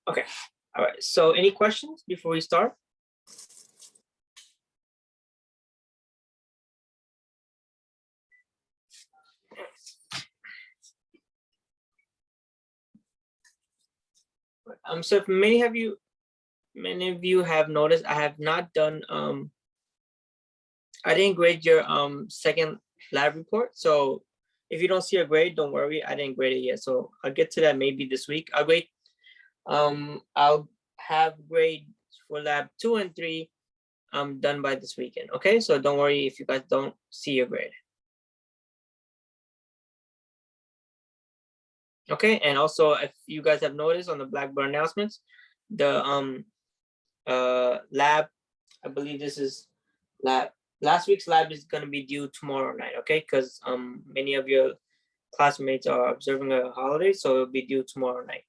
Okay. All right. So any questions before we start? So if many of you have noticed, I have not done I didn't grade your second lab report. So if you don't see a grade, don't worry, I didn't grade it yet. So I'll get to that maybe this week. I'll have grade for lab 2 and 3 done by this weekend. Okay, so don't worry if you guys don't see your grade. Okay, and also if you guys have noticed on the Blackboard announcements, the lab, I believe this is last week's lab is going to be due tomorrow night. Okay, because many of your classmates are observing a holiday, so it'll be due tomorrow night.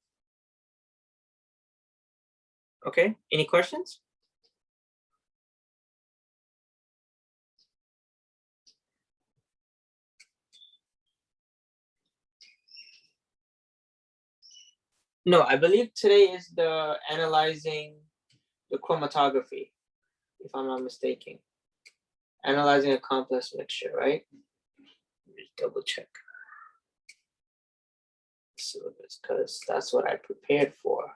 Okay, any questions? No, I believe today is the analyzing the chromatography, if I'm not mistaken. Analyzing a complex mixture, right? Let me double check. Syllabus, because that's what I prepared for.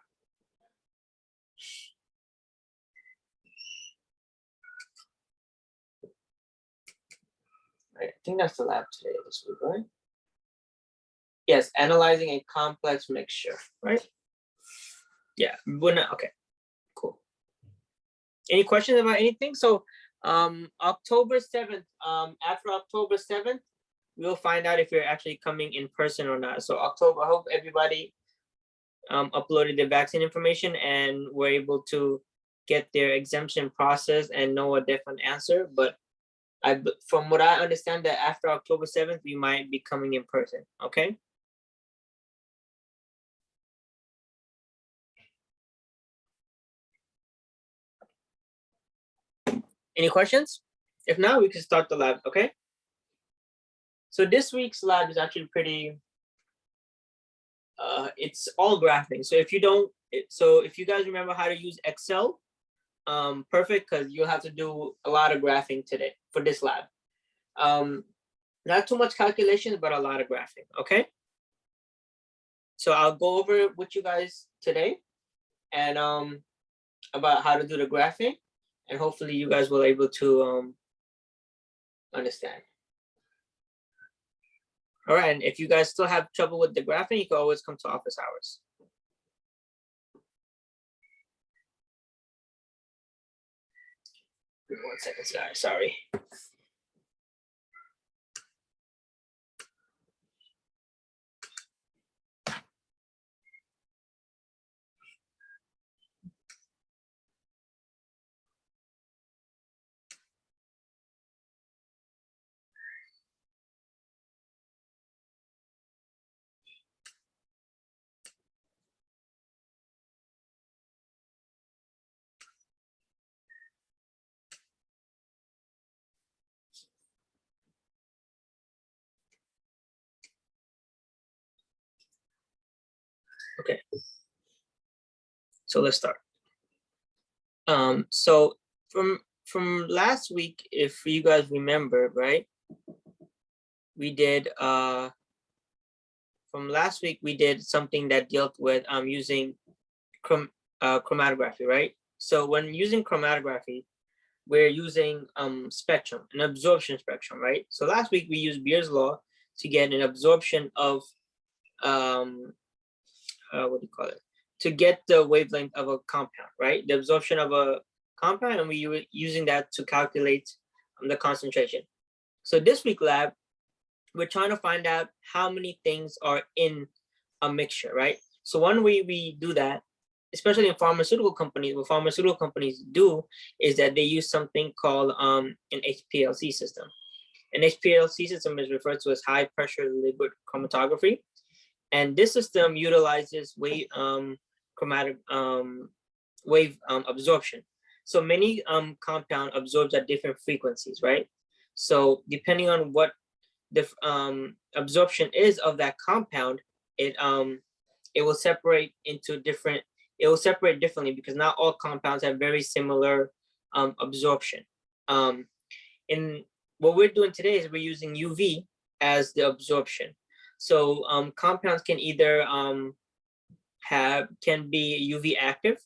Right, I think that's the lab today this week, right? Yes, analyzing a complex mixture, right? Yeah, okay, cool. Any questions about anything? So October 7th, after October 7th, we'll find out if you're actually coming in person or not. So October, I hope everybody uploaded their vaccine information and were able to get their exemption process and know a different answer. But from what I understand, that after October 7th, we might be coming in person, okay? Any questions? If not, we can start the lab, okay? So this week's lab is actually pretty, it's all graphing. So if you don't, if you guys remember how to use Excel, perfect, because you'll have to do a lot of graphing today for this lab. Not too much calculations, but a lot of graphing, okay? So I'll go over it with you guys today and about how to do the graphing, and hopefully you guys will able to understand. All right, and if you guys still have trouble with the graphing, you can always come to office hours. Give me 1 second, guys, sorry. Okay, so let's start. So from last week, if you guys remember, right, we did from last week we did something that dealt with using chromatography, right? So when using chromatography, we're using spectrum, an absorption spectrum, right? So last week we used Beer's law to get an absorption of what do you call it? To get the wavelength of a compound, right? The absorption of a compound, and we were using that to calculate the concentration. So this week lab, we're trying to find out how many things are in a mixture, right? So one way we do that, especially in pharmaceutical companies, what pharmaceutical companies do is that they use something called an HPLC system. An HPLC system is referred to as high pressure liquid chromatography. And this system utilizes wave absorption. So many compound absorbs at different frequencies, right? So depending on what the absorption is of that compound, it will separate into different it will separate differently because not all compounds have very similar absorption. In what we're doing today is we're using UV as the absorption. So compounds can either can be UV active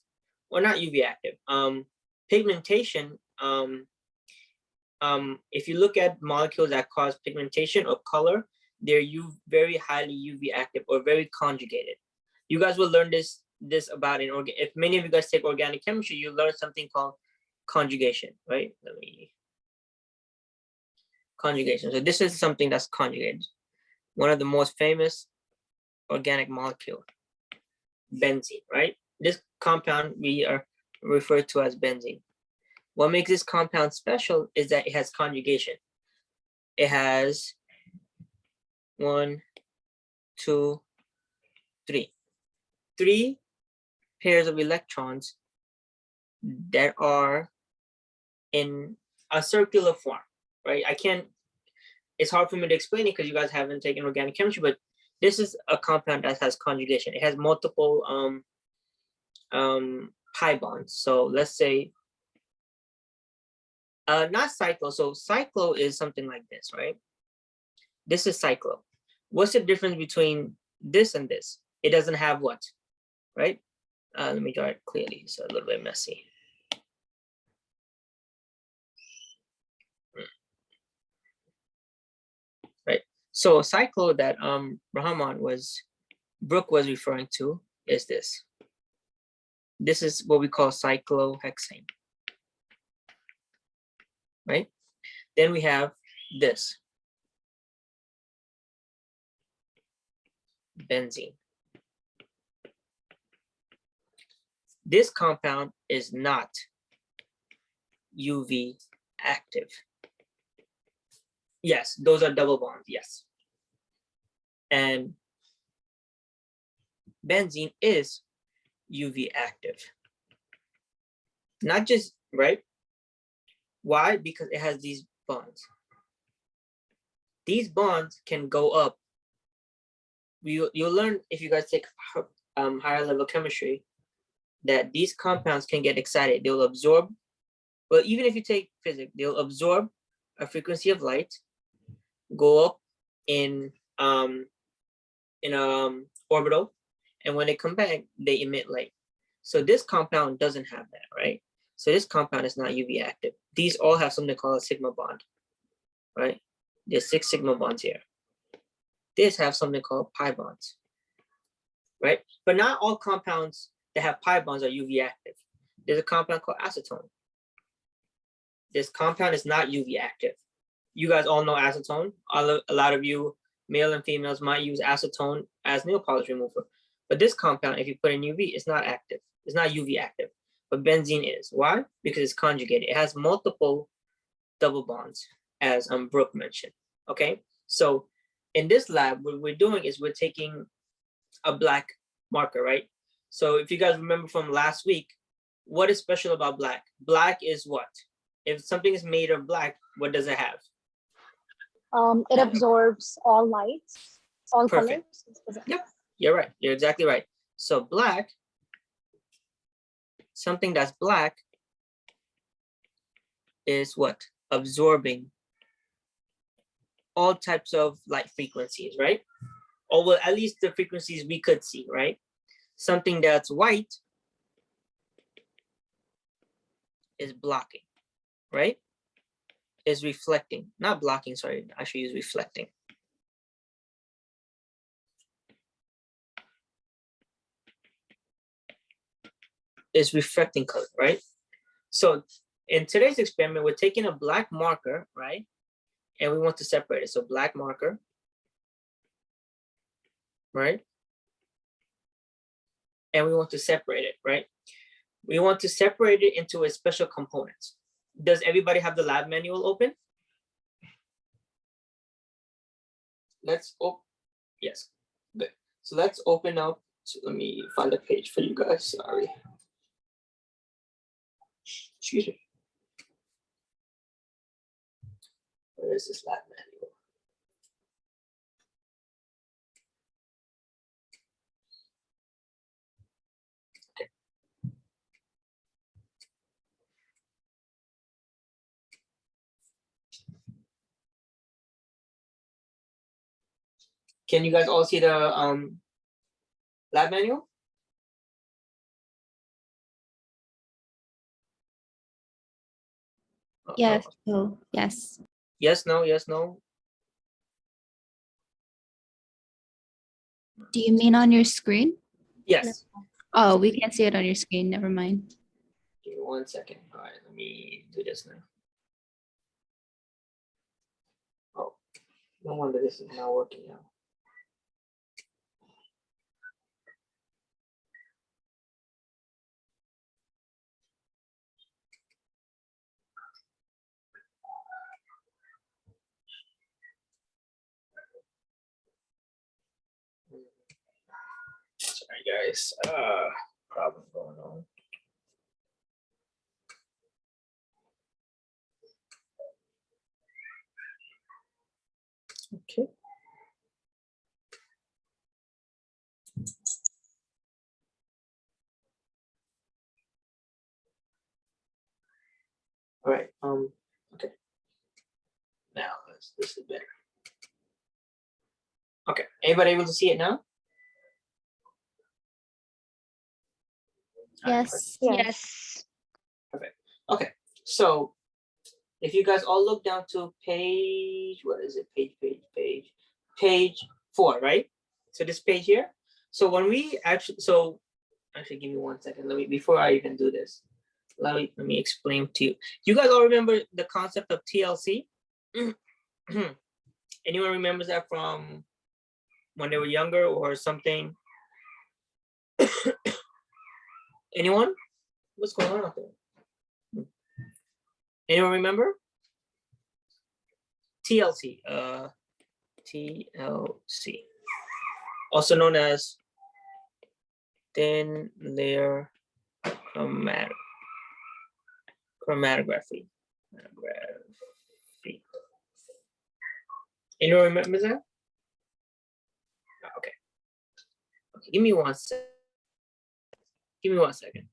or not UV active. Pigmentation, if you look at molecules that cause pigmentation or color, they're very highly UV active or very conjugated. You guys will learn this about if many of you guys take organic chemistry, you learn something called conjugation, right? Conjugation. So this is something that's conjugated. One of the most famous organic molecule, benzene, right? This compound we are referred to as benzene. What makes this compound special is that it has conjugation. It has 1, 2, 3. 3 pairs of electrons that are in a circular form, right? It's hard for me to explain it because you guys haven't taken organic chemistry, but this is a compound that has conjugation. It has multiple pi bonds. So let's say, not cyclo. So cyclo is something like this, right? This is cyclo. What's the difference between this and this? It doesn't have what, right? Let me draw it clearly. It's a little bit messy. Right. So cyclo that Brooke was referring to is this. This is what we call cyclohexane. Right? Then we have this. Benzene. This compound is not UV active. Yes, those are double bonds, yes. And benzene is UV active. Not just, right? Why? Because it has these bonds. These bonds can go up. You'll learn if you guys take higher level chemistry that these compounds can get excited. They'll absorb, well, even if you take physics, they'll absorb a frequency of light, go up in orbital, and when they come back, they emit light. So this compound doesn't have that, right? So this compound is not UV active. These all have something called a sigma bond, right? There's 6 sigma bonds here. This have something called pi bonds, right? But not all compounds that have pi bonds are UV active. There's a compound called acetone. This compound is not UV active. You guys all know acetone. A lot of you, male and females, might use acetone as nail polish remover. But this compound, if you put in UV, it's not active. It's not UV active. But benzene is. Why? Because it's conjugated. It has multiple double bonds, as Brooke mentioned. Okay? So in this lab, what we're doing is we're taking a black marker, right? So if you guys remember from last week, what is special about black? Black is what? If something is made of black, what does it have? It absorbs all lights, all Perfect. colors. Yep, you're right. You're exactly right. So black, something that's black is what? Absorbing all types of light frequencies, right? Or well, at least the frequencies we could see, right? Something that's white is blocking, right? Is reflecting, not blocking, sorry, I should use reflecting. Is reflecting color, right? So in today's experiment, we're taking a black marker, right? And we want to separate it. So black marker, right? And we want to separate it, right? We want to separate it into a special components. Does everybody have the lab manual open? Yes, good. So let's open up. So let me find a page for you guys, sorry. Excuse me. Where is this lab manual? Okay, Can you guys all see the lab manual? Oh, Yes. no. Oh, yes. Yes, no, yes, no. Do you mean on your screen? Yes. Oh, we can't see it on your screen. Never mind. Give me 1 second. All right, let me do this now. Oh, no wonder this is not working now. Sorry, guys. Problem going on. Okay. All right. Okay. Now this is better. Okay. Anybody able to see it now? All right, Yes. Yes. perfect. Okay. So if you guys all look down to page, what is it? Page 4, right? So this page here. So when we actually, give me 1 second. Before I even do this, let me explain to you. You guys all remember the concept of TLC? Anyone remembers that from when they were younger or something? Anyone? What's going on out there? Anyone remember? TLC. TLC. Also known as thin layer chromatography. Anyone remember that? Okay. Okay, give me 1 second. Give me 1 second.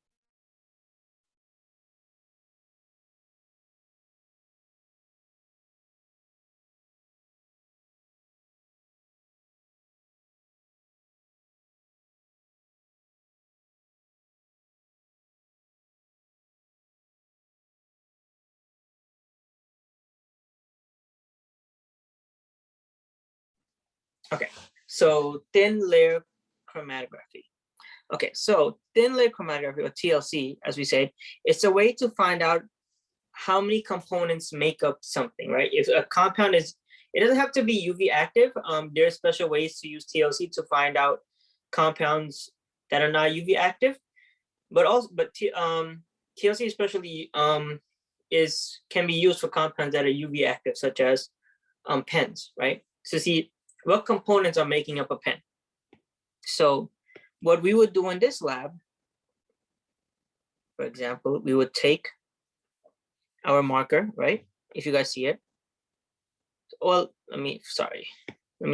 Okay, so thin layer chromatography. Okay, so thin layer chromatography, or TLC, as we said, it's a way to find out how many components make up something, right? If a compound is, it doesn't have to be UV active. There are special ways to use TLC to find out compounds that are not UV active, but TLC especially can be used for compounds that are UV active, such as pens, right? So see what components are making up a pen. So what we would do in this lab, for example, we would take our marker, right? If you guys see it. Well, let me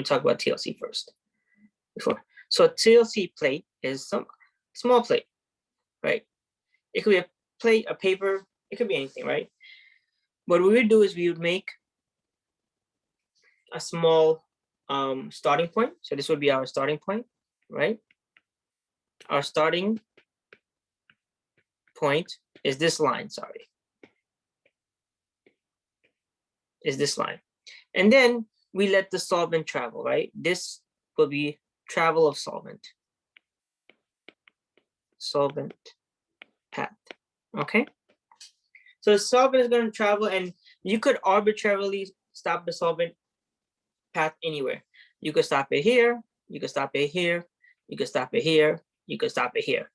talk about TLC first. So a TLC plate is some small plate, right? It could be a plate, a paper, it could be anything, right? What we would do is we would make a small starting point. So this would be our starting point, right? Our starting point is this line, is this line. And then we let the solvent travel, right? This will be travel of solvent path, okay? So the solvent is going to travel, and you could arbitrarily stop the solvent path anywhere. You could stop it here, you could stop it here, you could stop it here, you could stop it here.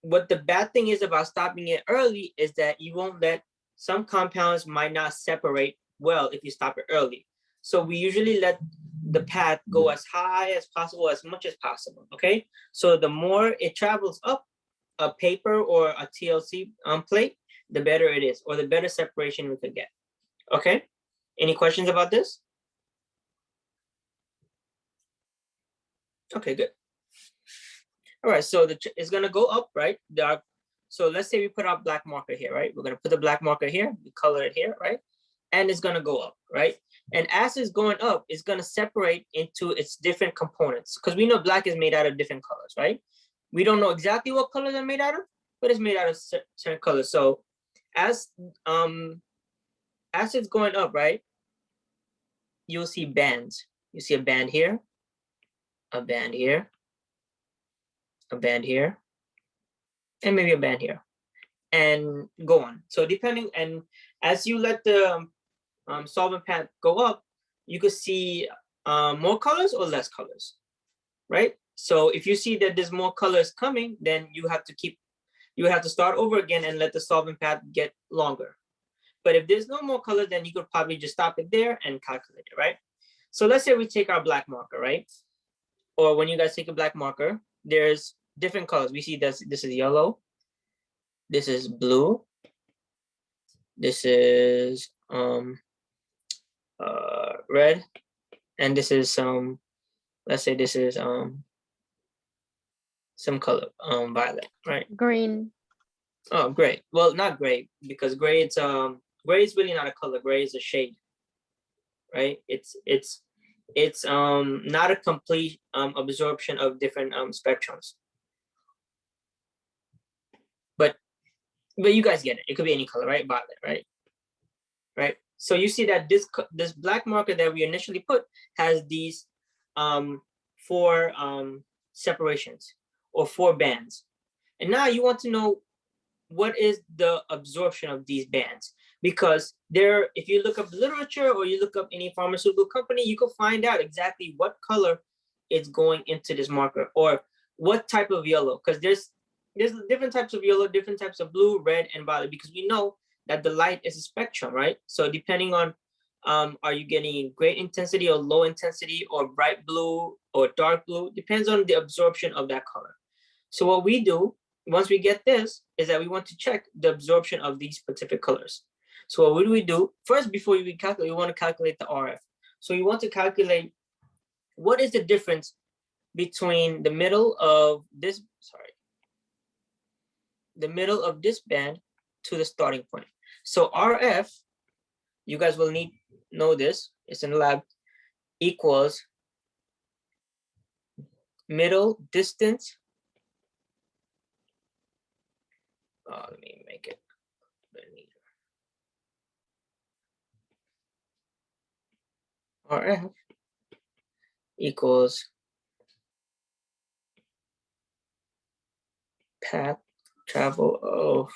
What the bad thing is about stopping it early is that you won't let, some compounds might not separate well if you stop it early. So we usually let the path go as high as possible, as much as possible, okay? So the more it travels up a paper or a TLC plate, the better it is, or the better separation we could get, okay? Any questions about this? Okay, good. All right, so it's gonna go up, right? So let's say we put our black marker here, right? We're gonna put the black marker here, we color it here, right? and it's gonna go up, right? And as it's going up, it's gonna separate into its different components because we know black is made out of different colors, right? We don't know exactly what colors are made out of, but it's made out of certain colors. So as it's going up, right, you'll see bands. You see a band here, a band here, a band here, and maybe a band here, and go on. So depending, and as you let the solvent pad go up, you could see more colors or less colors, right? So if you see that there's more colors coming, then you have to start over again and let the solvent pad get longer. But if there's no more color, then you could probably just stop it there and calculate it, right? So let's say we take our black marker, right? Or when you guys take a black marker, there's different colors. We see this is yellow, this is blue, this is red, and this is let's say this is some color, violet, right? Green. Oh, gray. Well, not gray, because gray it's gray is really not a color. Gray is a shade, right? It's not a complete absorption of different spectrums. But you guys get it. It could be any color, right? Violet, right? Right. So you see that this black marker that we initially put has these 4 separations or 4 bands. And now you want to know what is the absorption of these bands, because if you look up literature or you look up any pharmaceutical company, you can find out exactly what color is going into this marker or what type of yellow, because there's different types of yellow, different types of blue, red, and violet, because we know that the light is a spectrum, right? So depending on are you getting great intensity or low intensity or bright blue or dark blue, depends on the absorption of that color. So what we do once we get this is that we want to check the absorption of these specific colors. So what do we do? First, before we calculate, we want to calculate the RF. So you want to calculate what is the difference between the middle of this, the middle of this band to the starting point. So RF, you guys will know this, it's in the lab, equals middle distance. Let me make it a bit neater. RF equals path travel of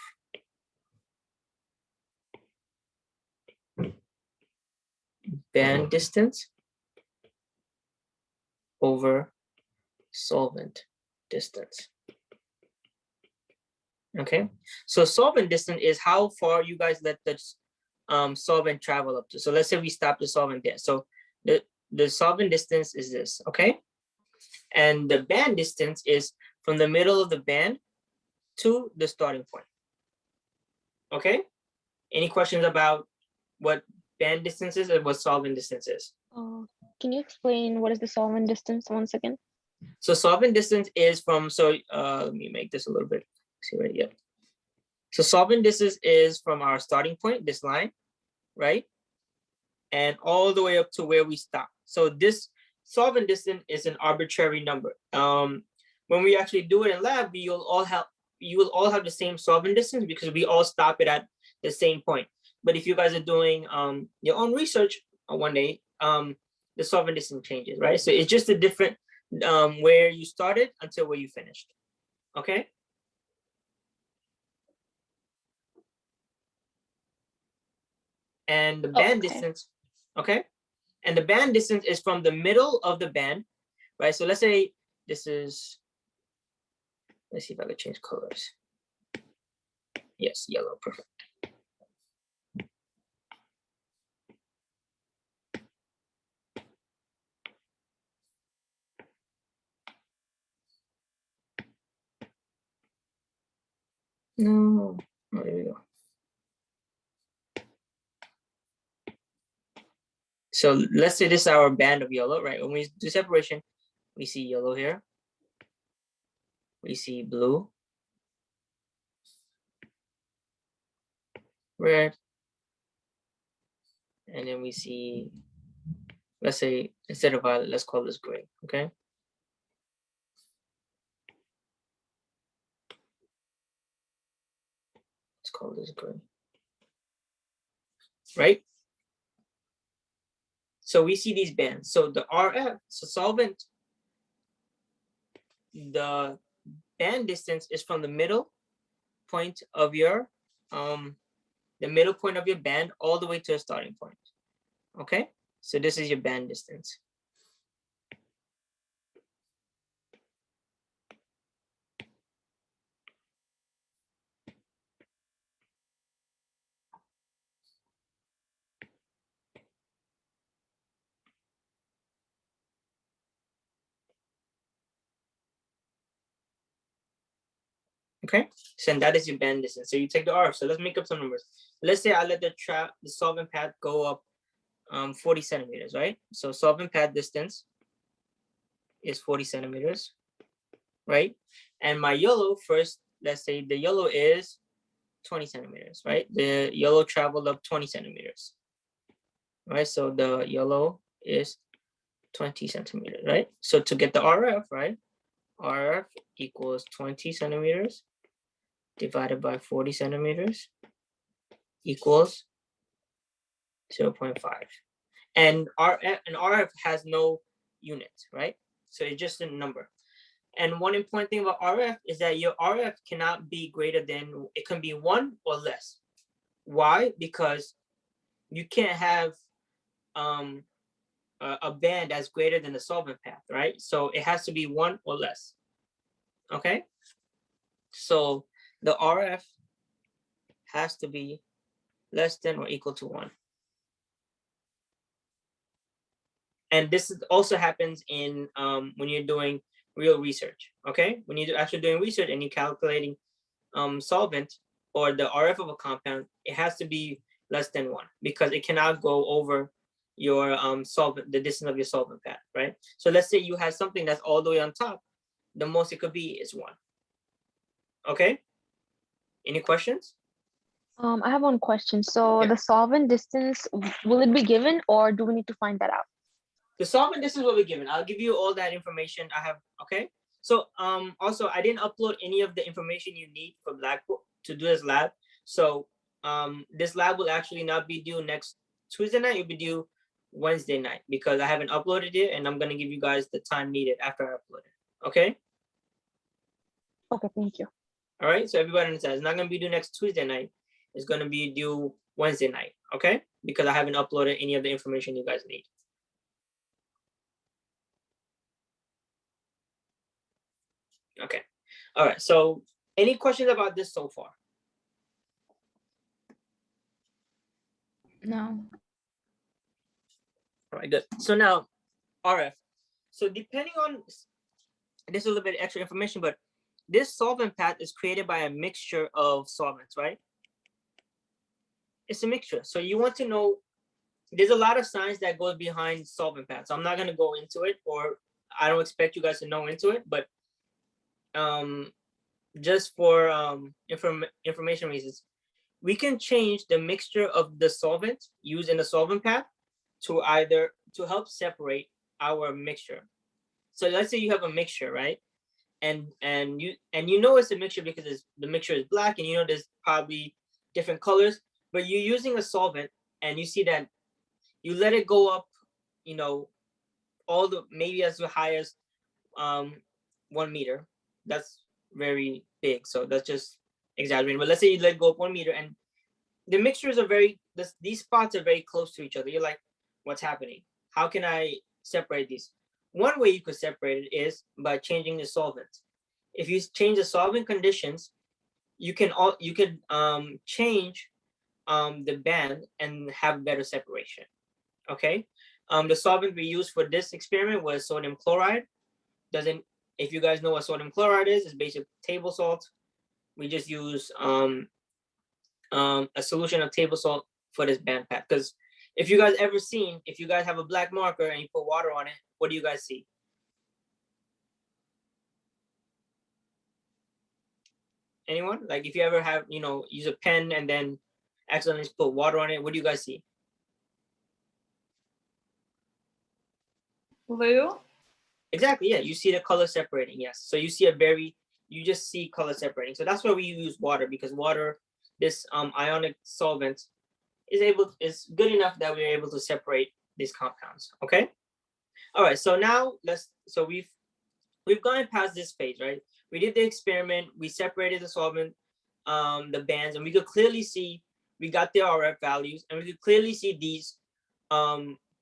band distance over solvent distance. Okay, so solvent distance is how far you guys let the solvent travel up to. So let's say we stop the solvent there. So the solvent distance is this, okay? And the band distance is from the middle of the band to the starting point. Okay? Any questions about what band distance is and what solvent distance is? Can you explain what is the solvent distance once again? So solvent distance is from, let me make this a little bit, see right, yeah. So solvent distance is from our starting point, this line, right? And all the way up to where we stop. So this solvent distance is an arbitrary number. When we actually do it in lab, you will all have the same solvent distance because we all stop it at the same point. But if you guys are doing your own research one day, the solvent distance changes, right? So it's just a different where you started until where you finished. Okay. And the band distance, okay? And the band distance is from the middle of the band, right? So let's say this is, let's see if I could change colors. Yes, yellow, perfect. No, oh, there we go. So let's say this is our band of yellow, right? When we do separation, we see yellow here. We see blue, red, And then we see, let's say, instead of violet, let's call this gray, okay? Let's call this gray, right? So we see these bands. So the RF, so solvent, the band distance is from the middle point of your, the middle point of your band all the way to a starting point, okay? So this is your band distance. Okay, so that is your band distance. So you take the RF. So let's make up some numbers. Let's say I let the solvent pad go up 40 centimeters, right? So solvent pad distance is 40 centimeters, right? And my yellow first, let's say the yellow is 20 centimeters, right? The yellow traveled up 20 centimeters, right? So the yellow is 20 centimeters, right? So to get the RF, right? RF equals 20 centimeters divided by 40 centimeters equals 0.5. And RF has no unit, right? So it's just a number. And one important thing about RF is that your RF cannot be greater than, it can be 1 or less. Why? Because you can't have a band that's greater than the solvent path, right? So it has to be 1 or less. Okay? So the RF has to be less than or equal to 1. And this also happens in when you're doing real research, okay? When you're actually doing research and you're calculating solvent or the RF of a compound, it has to be less than 1 because it cannot go over your solvent, the distance of your solvent pad, right? So let's say you have something that's all the way on top, the most it could be is 1. Okay? Any questions? I have one question. So Yeah. the solvent distance, will it be given or do we need to find that out? The solvent distance will be given. I'll give you all that information I have, okay? So also I didn't upload any of the information you need for Blackboard to do this lab. So this lab will actually not be due next Tuesday night, it'll be due Wednesday night because I haven't uploaded it and I'm gonna give you guys the time needed after I upload it, okay? Okay, thank you. All right, so everybody understands, it's not gonna be due next Tuesday night, it's gonna be due Wednesday night, okay? Because I haven't uploaded any of the information you guys need. Okay, all right, so any questions about this so far? No. All right, good. So now RF. So depending on, this is a little bit extra information, but this solvent path is created by a mixture of solvents, right? It's a mixture. So you want to know, there's a lot of science that goes behind solvent paths. So I'm not gonna go into it, or I don't expect you guys to know into it, but just for information reasons, we can change the mixture of the solvent used in the solvent path to either to help separate our mixture. So let's say you have a mixture, right? And you know it's a mixture because the mixture is black and you know there's probably different colors, but you're using a solvent and you see that you let it go up, you know, all the maybe as high as 1 meter. That's very big, so that's just exaggerating. But let's say you let it go up 1 meter and the mixtures are these spots are very close to each other. You're like, what's happening? How can I separate these? One way you could separate it is by changing the solvent. If you change the solvent conditions, you can change the band and have better separation. Okay. The solvent we used for this experiment was sodium chloride. If you guys know what sodium chloride is, it's basically table salt. We just use a solution of table salt for this band path. Because if you guys if you guys have a black marker and you put water on it, what do you guys see? Anyone? Like if you ever have, use a pen and then accidentally put water on it, what do you guys see? Blue? Exactly, yeah, you see the color separating, yes. So you see you just see color separating. So that's why we use water, because water, this ionic solvent is good enough that we're able to separate these compounds, okay? All right, so now we've gone past this phase, right? We did the experiment, we separated the solvent, the bands, and we could clearly see, we got the RF values, and we could clearly see these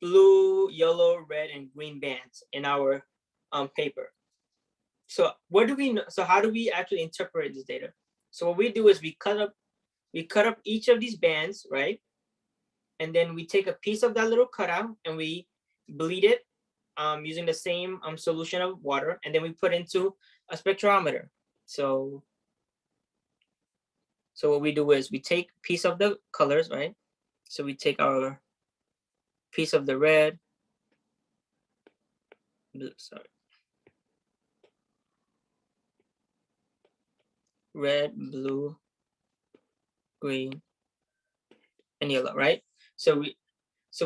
blue, yellow, red, and green bands in our paper. So what do we know? So how do we actually interpret this data? So what we do is we cut up each of these bands, right? And then we take a piece of that little cutout and we bleed it using the same solution of water, and then we put into a spectrometer. So what we do is we take a piece of the colors, right? So we take our piece of the red, blue, sorry, red, blue, green, and yellow, right? So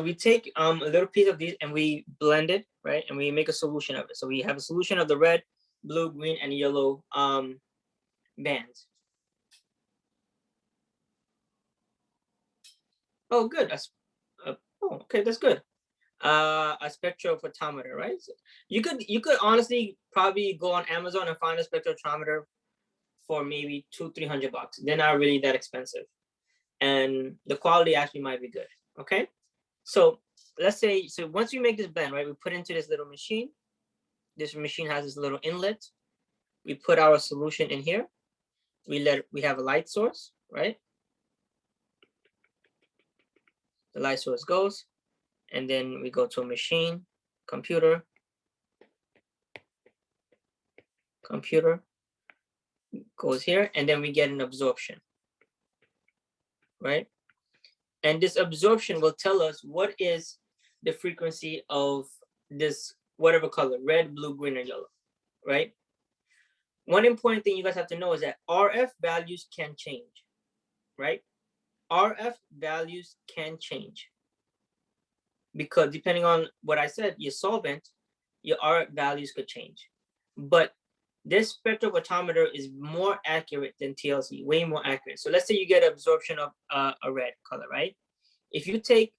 we take a little piece of these and we blend it, right? And we make a solution of it. So we have a solution of the red, blue, green, and yellow bands. Oh, good. Oh, okay, that's good. A spectrophotometer, right? So you could honestly probably go on Amazon and find a spectrophotometer for maybe $200-300. They're not really that expensive, and the quality actually might be good. Okay, so let's say, so once we make this blend, right, we put into this little machine. This machine has this little inlet. We put our solution in here. We have a light source, right? The light source goes, and then we go to a machine, computer, goes here, and then we get an absorption, right? And this absorption will tell us what is the frequency of this whatever color, red, blue, green, or yellow, right? One important thing you guys have to know is that RF values can change, right? RF values can change because depending on what I said, your solvent, your RF values could change. But this spectrophotometer is more accurate than TLC, way more accurate. So let's say you get absorption of a red color, right? If you take,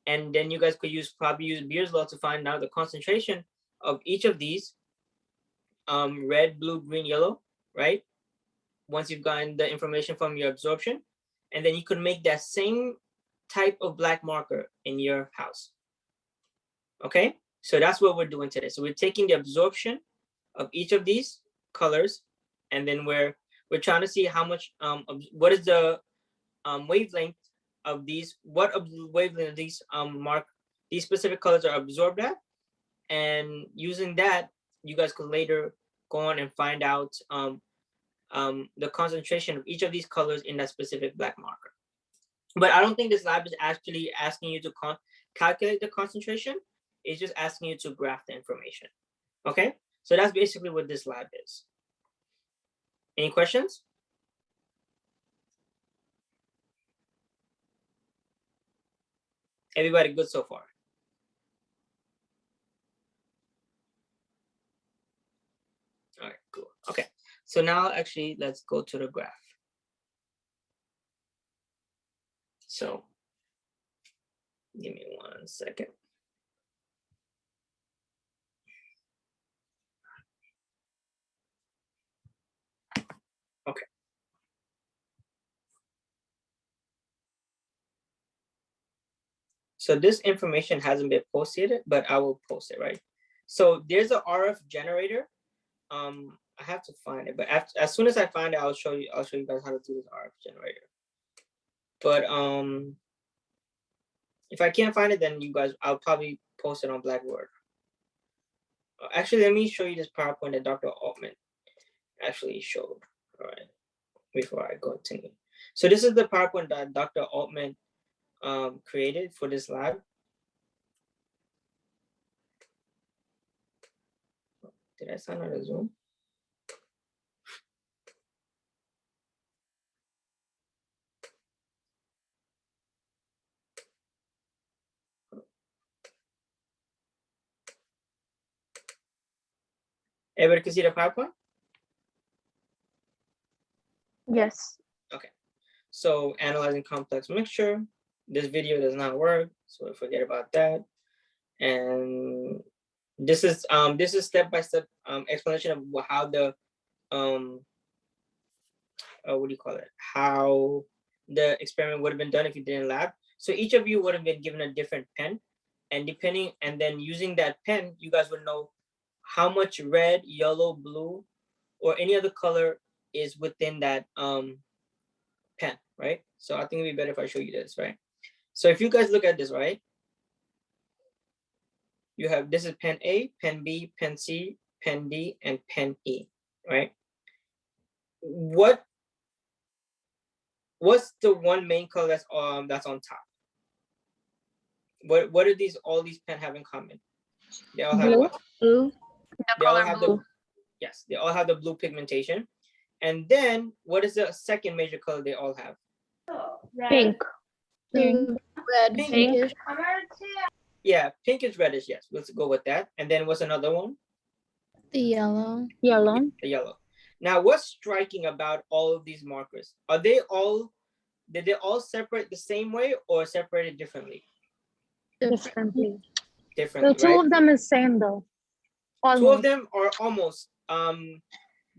and then you guys could probably use Beer's law to find out the concentration of each of these red, blue, green, yellow, right? Once you've gotten the information from your absorption, and then you could make that same type of black marker in your house. Okay, so that's what we're doing today. So we're taking the absorption of each of these colors, and then we're trying to see how much what is the wavelength of these, what wavelength of these these specific colors are absorbed at, and using that you guys could later go on and find out the concentration of each of these colors in that specific black marker. But I don't think this lab is actually asking you to calculate the concentration. It's just asking you to graph the information. Okay, so that's basically what this lab is. Any questions? Everybody good so far? All right, cool. Okay, so now actually let's go to the graph. So give me 1 second. Okay. So this information hasn't been posted yet, but I will post it, right? So there's a RF generator. I have to find it, but as soon as I find it, I'll show you guys how to do this RF generator. But if I can't find it, then you guys, I'll probably post it on Blackboard. Actually, let me show you this PowerPoint that Dr. Altman actually showed. All right, before I continue. So this is the PowerPoint that Dr. Altman created for this lab. Did I sign out of Zoom? Everybody can see the PowerPoint? Yes. So analyzing complex mixture. This video does not work, so forget about that. And this is step-by-step explanation of how the what do you call it? How the experiment would have been done if you did in lab. So each of you would have been given a different pen, and then using that pen, you guys would know how much red, yellow, blue, or any other color is within that pen, right? So I think it'd be better if I show you this, right? So if you guys look at this, right? You have, this is pen A, pen B, pen C, pen D, and pen E, right? What's the one main color that's on top? What do all these pen have in common? They all have Blue. what? Blue. They all have yes, they all have the blue pigmentation. And then what is the second major color they all have? Pink. Pink. Red. Pink. Pinkish. Yeah, pink is reddish, yes. Let's go with that. And then what's another one? The yellow. Yellow. The yellow. Now, what's striking about all of these markers? Did they all separate the same way or separated differently? Differently. Differently, The two right? of them is same though. Almost. Two of them are almost,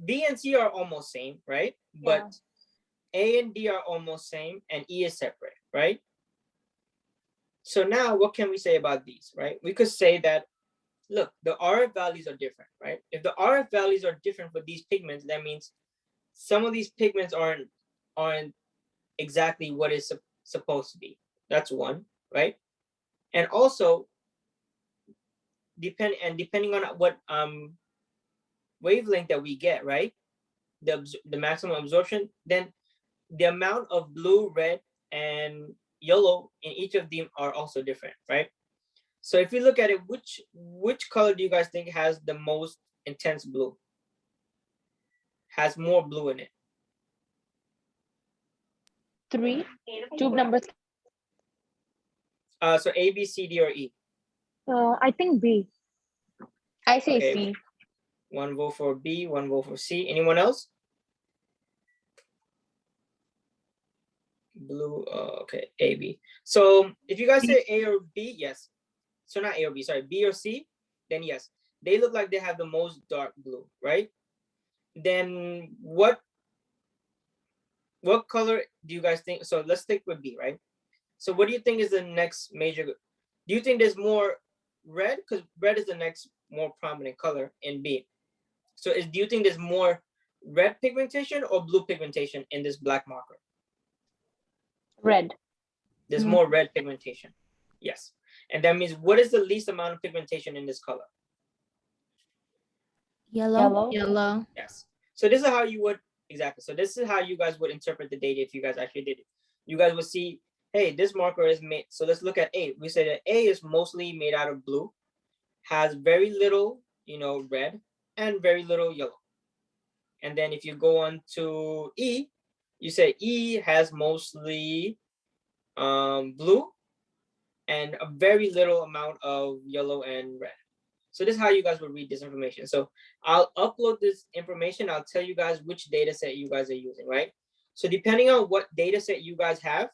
B and C are almost same, right? But A and D are almost same and E is separate, right? So now what can we say about these, right? We could say that, look, the RF values are different, right? If the RF values are different for these pigments, that means some of these pigments aren't exactly what is supposed to be. That's one, right? And also, depending on what wavelength that we get, right? The maximum absorption, then the amount of blue, red, and yellow in each of them are also different, right? So if you look at it, which color do you guys think has the most intense blue? Has more blue in it? Three. Tube numbers. So A, B, C, D, or E? I think B. I say Okay. C. One vote for B, one vote for C. Anyone else? Blue, okay, A, B. So if you guys say A or B, yes. So not A or B, sorry, B or C, then yes. They look like they have the most dark blue, right? Then what color do you guys think? So let's stick with B, right? So what do you think is the next major? Do you think there's more red? Because red is the next more prominent color in B. So do you think there's more red pigmentation or blue pigmentation in this black marker? Red. There's more red pigmentation. Yes. And that means what is the least amount of pigmentation in this color? Yellow. Yellow. Yes. So this is how you would, exactly. So this is how you guys would interpret the data if you guys actually did it. You guys would see, hey, this marker is made. So let's look at A. We say that A is mostly made out of blue, has very little, red, and very little yellow. And then if you go on to E, you say E has mostly blue and a very little amount of yellow and red. So this is how you guys will read this information. So I'll upload this information. I'll tell you guys which data set you guys are using, right? So depending on what data set you guys have,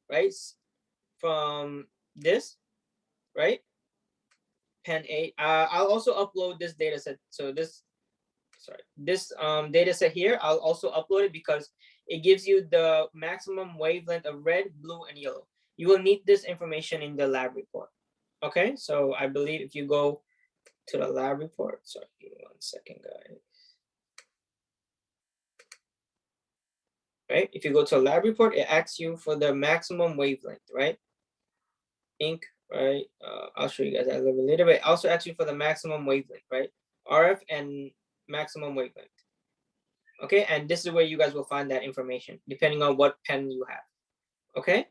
right, from this, right, pen A, I'll also upload this data set. So this data set here, I'll also upload it because it gives you the maximum wavelength of red, blue, and yellow. You will need this information in the lab report. Okay, so I believe if you go to the lab report, sorry, give me 1 second, guys. Right, if you go to a lab report, it asks you for the maximum wavelength, right? Ink, right? I'll show you guys that a little bit later, but it also asks you for the maximum wavelength, right? RF and maximum wavelength. Okay, and this is where you guys will find that information, depending on what pen you have. Okay.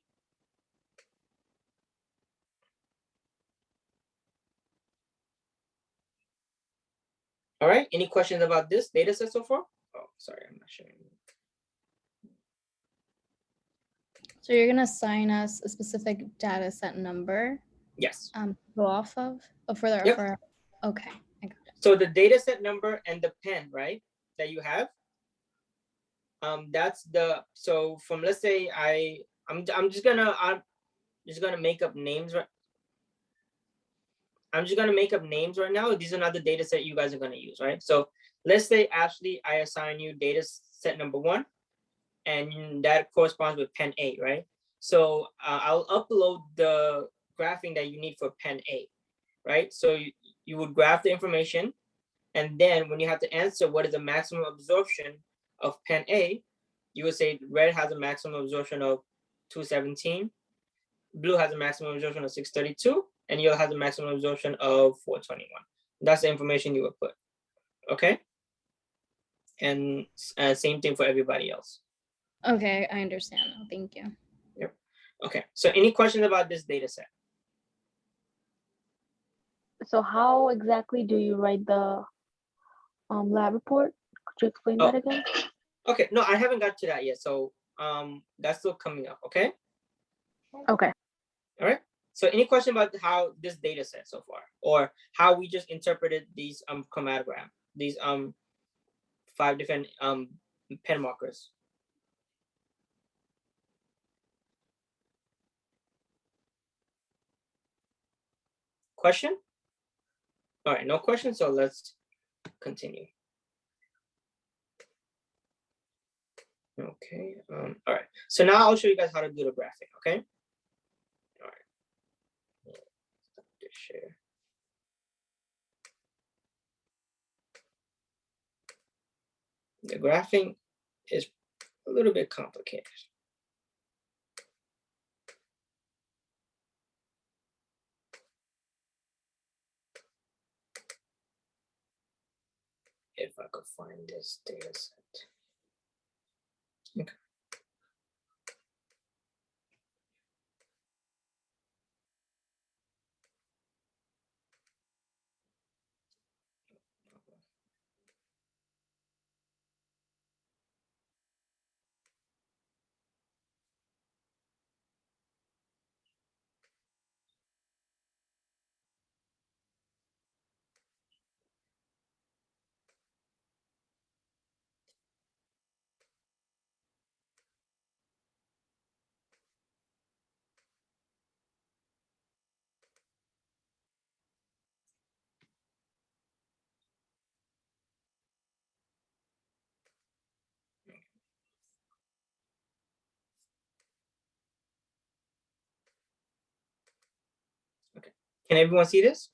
All right, any questions about this data set so far? Oh, sorry, I'm not showing you. So you're gonna assign us a specific data set number. Yes. Go off of. Oh, for the Yep. okay, I got it. So the data set number and the pen, right, that you have, that's the, so from, let's say I'm just gonna make up names, right? I'm just gonna make up names right now. These are not the data set you guys are gonna use, right? So let's say, Ashley, I assign you data set number 1, and that corresponds with pen A, right? So I'll upload the graphing that you need for pen A, right? So you would graph the information, and then when you have to answer what is the maximum absorption of pen A, you would say red has a maximum absorption of 217, blue has a maximum absorption of 632, and yellow has a maximum absorption of 421. That's the information you would put, okay? And same thing for everybody else. Okay, I understand now. Thank you. Yep. Okay, so any questions about this data set? So how exactly do you write the lab report? Could you explain that again? Okay, no, I haven't got to that yet. So that's still coming up, okay? Okay. All right. So any question about how this data set so far, or how we just interpreted these chromatogram, these 5 different pen markers? Question? All right, no question. So let's continue. Okay. All right. So now I'll show you guys how to do the graphing. Okay. All right. Stop this share. The graphing is a little bit complicated. If I could find this data set. Okay. Okay. Can everyone see this?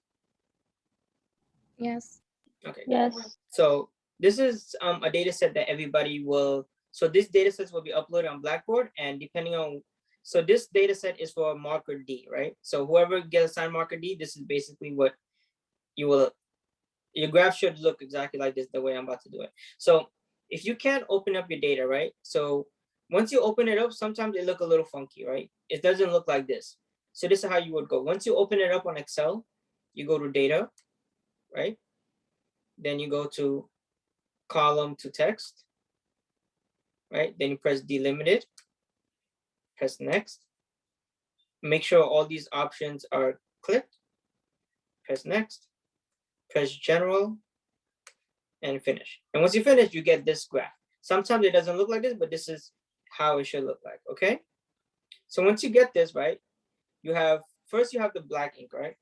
Yes. Okay. Yes. So this is a data set that everybody will, so this data set will be uploaded on Blackboard, and depending on, so this data set is for marker D, right? So whoever gets assigned marker D, this is basically what you will, your graph should look exactly like this, the way I'm about to do it. So if you can't open up your data, right? So once you open it up, sometimes it look a little funky, right? It doesn't look like this. So this is how you would go. Once you open it up on Excel, you go to data, right? Then you go to column to text, right? Then you press delimited, press next. Make sure all these options are clicked, press next, press general, and finish. And once you finish, you get this graph. Sometimes it doesn't look like this, but this is how it should look like, okay? So once you get this, right, you have, first you have the black ink, right?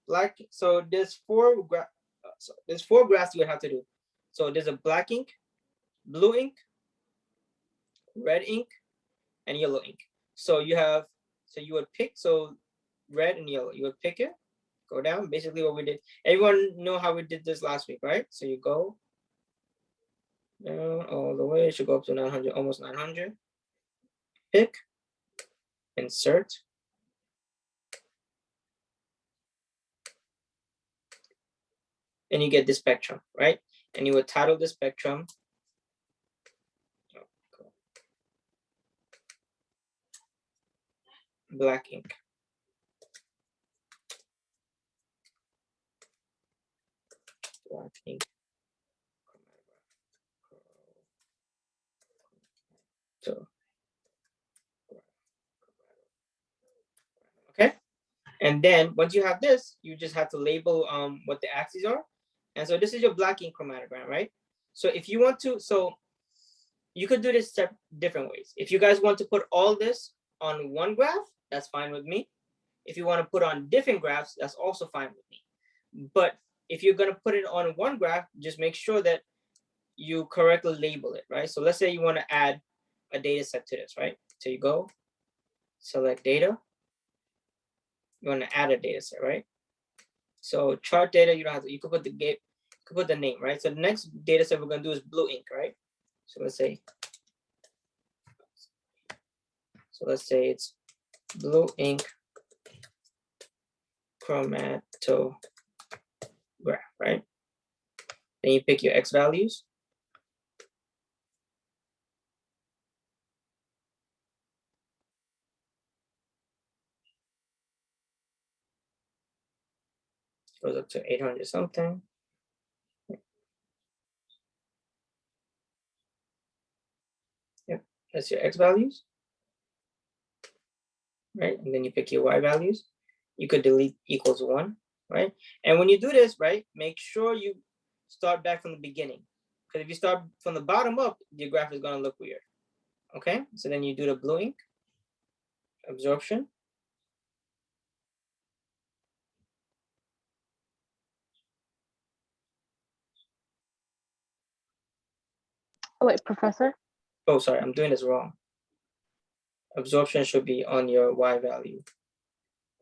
Black, so there's 4 graphs you would have to do. So there's a black ink, blue ink, red ink, and yellow ink. So you have, so you would pick, so red and yellow, you would pick it, go down, basically what we did. Everyone know how we did this last week, right? So you go down all the way, it should go up to 900, almost 900. Pick, insert, and you get the spectrum, right? And you would title the spectrum. Black ink. Black ink. So, okay. And then once you have this, you just have to label what the axes are. And so this is your black ink chromatogram, right? So if you want to, so you could do this different ways. If you guys want to put all this on one graph, that's fine with me. If you want to put on different graphs, that's also fine with me. But if you're going to put it on one graph, just make sure that you correctly label it, right? So let's say you want to add a data set to this, right? So you go, select data. You want to add a data set, right? So chart data, you don't have to, you could put the name, right? So the next data set we're going to do is blue ink, right? So let's say it's blue ink chromatograph, right? Then you pick your X values. Goes up to 800 something. Yep, that's your X values. Right, and then you pick your Y values. You could delete equals 1, right? And when you do this, right, make sure you start back from the beginning. Because if you start from the bottom up, your graph is going to look weird. Okay, so then you do the blue ink absorption. Oh, wait, Professor? Oh, sorry, I'm doing this wrong. Absorption should be on your Y value.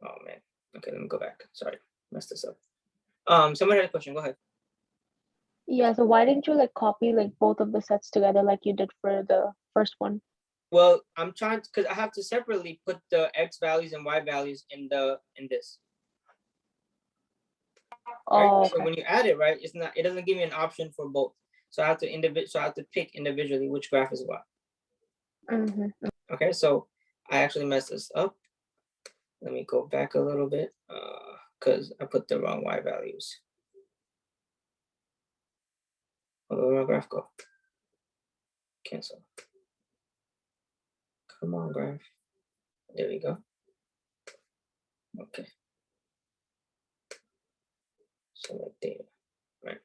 Oh man. Okay, let me go back. Sorry, messed this up. Somebody had a question. Go ahead. Yeah, so why didn't you like copy like both of the sets together like you did for the first one? Well, I'm trying because I have to separately put the X values and Y values in this. Right? Oh, So okay. when you add it, right, it doesn't give me an option for both. So I have to pick individually which graph is what. Okay, so I actually messed this up. Let me go back a little bit because I put the wrong Y values. Where my graph go? Cancel. Come on, graph. There we go. Okay. Select data, right?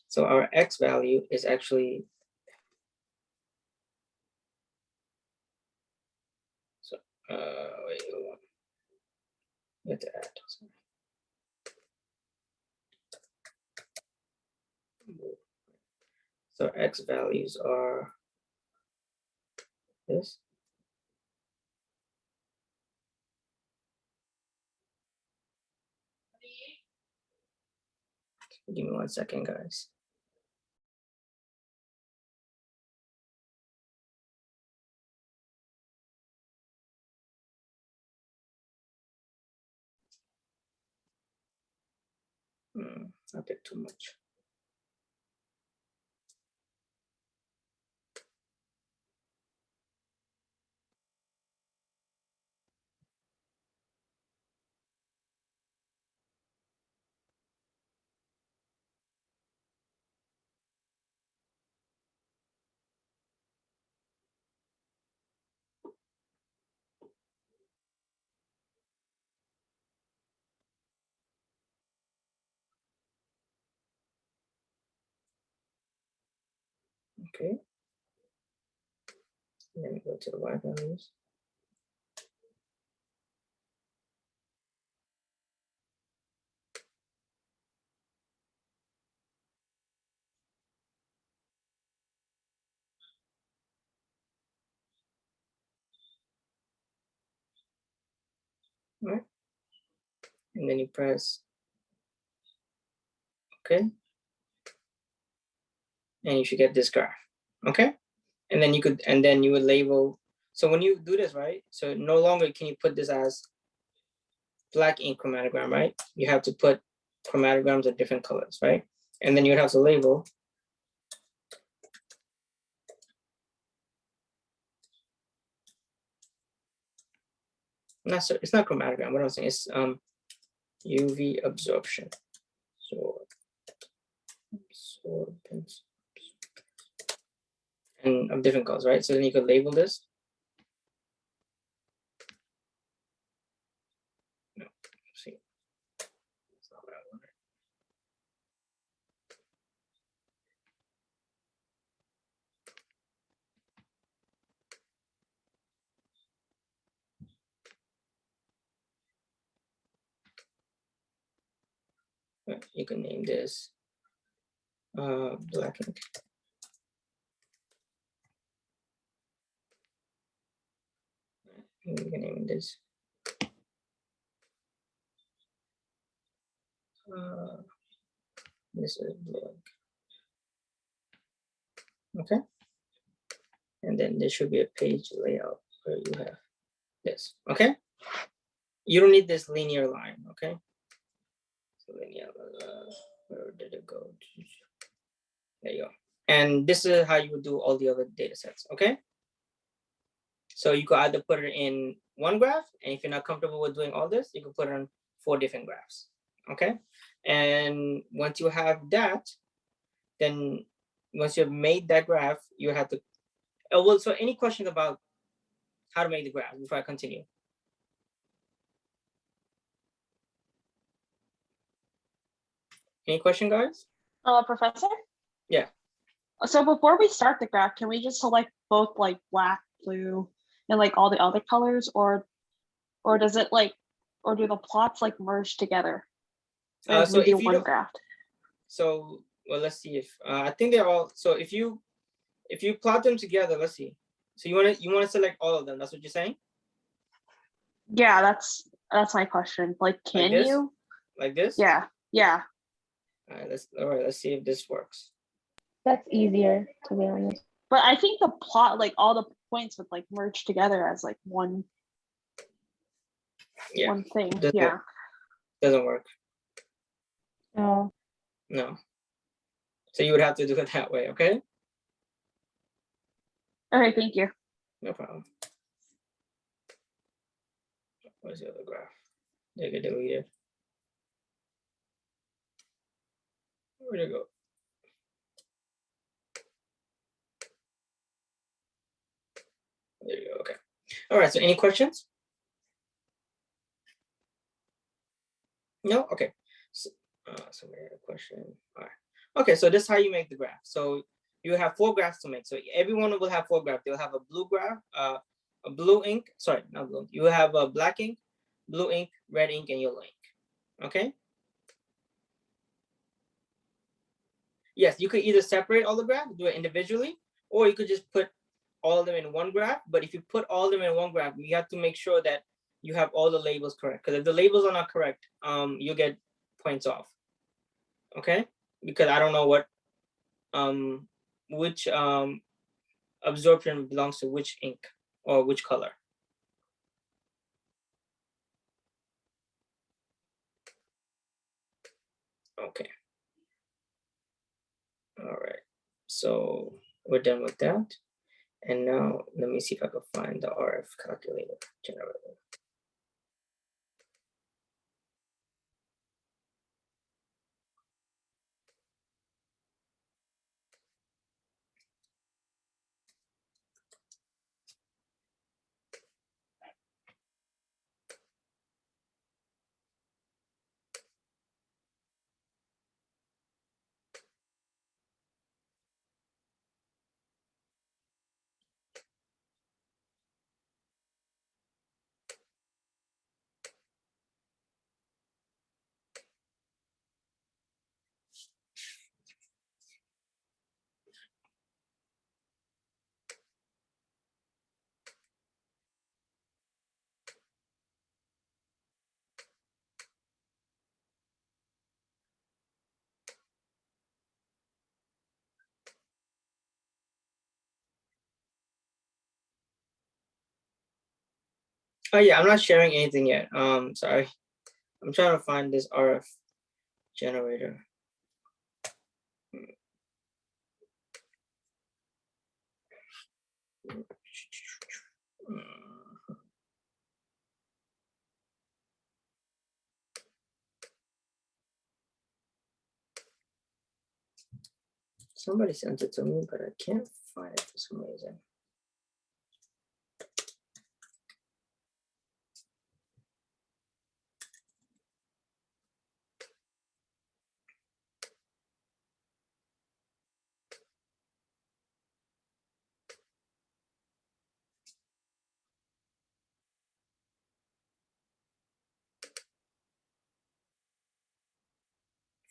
So our X value is actually, so wait, hold on. We have to add. So X values are this. Give me 1 second, guys. I picked too much. Okay. Let me go to the Y values. All right. And then you press okay. And you should get this graph. Okay. And then you would label. So when you do this, right? So no longer can you put this as black ink chromatogram, right? You have to put chromatograms of different colors, right? And then you'd have to label. It's not chromatogram. What I'm saying is UV absorption. So absorbance and of different colors, right? So then you could label this. No, see, that's not what I wanted. You can name this black ink. You can name this this is black. Okay, and then there should be a page layout where you have this. Okay, you don't need this linear line. Okay, so linear where did it go? There you go. And this is how you would do all the other data sets. Okay, so you could either put it in one graph, and if you're not comfortable with doing all this, you can put it on 4 different graphs. Okay, and once you have that, then once you've made that graph, you have to. Oh, well, so any questions about how to make the graph before I continue? Any question, guys? Professor? Yeah. So before we start the graph, can we just select both like black, blue, and like all the other colors, or does it like, or do the plots like merge together? As So we do if you one don't, graph. so well, let's see if I think they're all. So if you plot them together, let's see. So you want to select all of them. That's what you're saying? Yeah, that's my question. Like, can this? you? Like this? Yeah, yeah. All right. Let's see if this works. That's easier, to be honest. But I think the plot, like all the points would like merge together as like one one thing. Doesn't doesn't work. Oh, No. So you would have to do it that way, okay? Okay, thank you. No problem. Where's the other graph? They get deleted. Where'd it go? There you go. Okay. All right. So any questions? No? Okay. So, somebody had a question. All right. Okay. So this is how you make the graph. So you have 4 graphs to make. So everyone will have 4 graphs. They'll have a blue graph, a blue ink. Sorry, not blue. You have a black ink, blue ink, red ink, and yellow ink. Okay. Yes, you could either separate all the graphs, do it individually, or you could just put all of them in one graph. But if you put all of them in one graph, you have to make sure that you have all the labels correct. Because if the labels are not correct, you get points off. Okay, because I don't know what which absorption belongs to which ink or which color. Okay. All right. So we're done with that. And now let me see if I can find the RF calculator generator. Oh yeah, I'm not sharing anything yet. Sorry. I'm trying to find this RF generator. Somebody sent it to me, but I can't find it for some reason.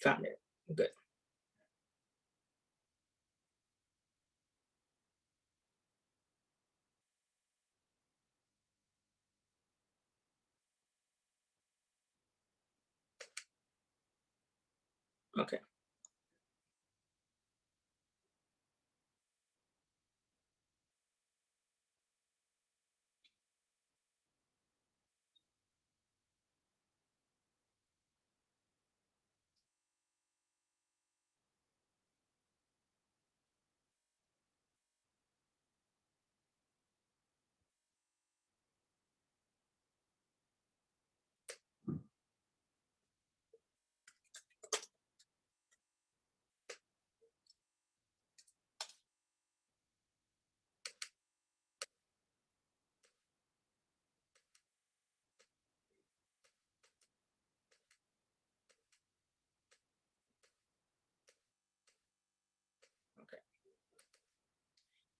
Found it. Good. Okay.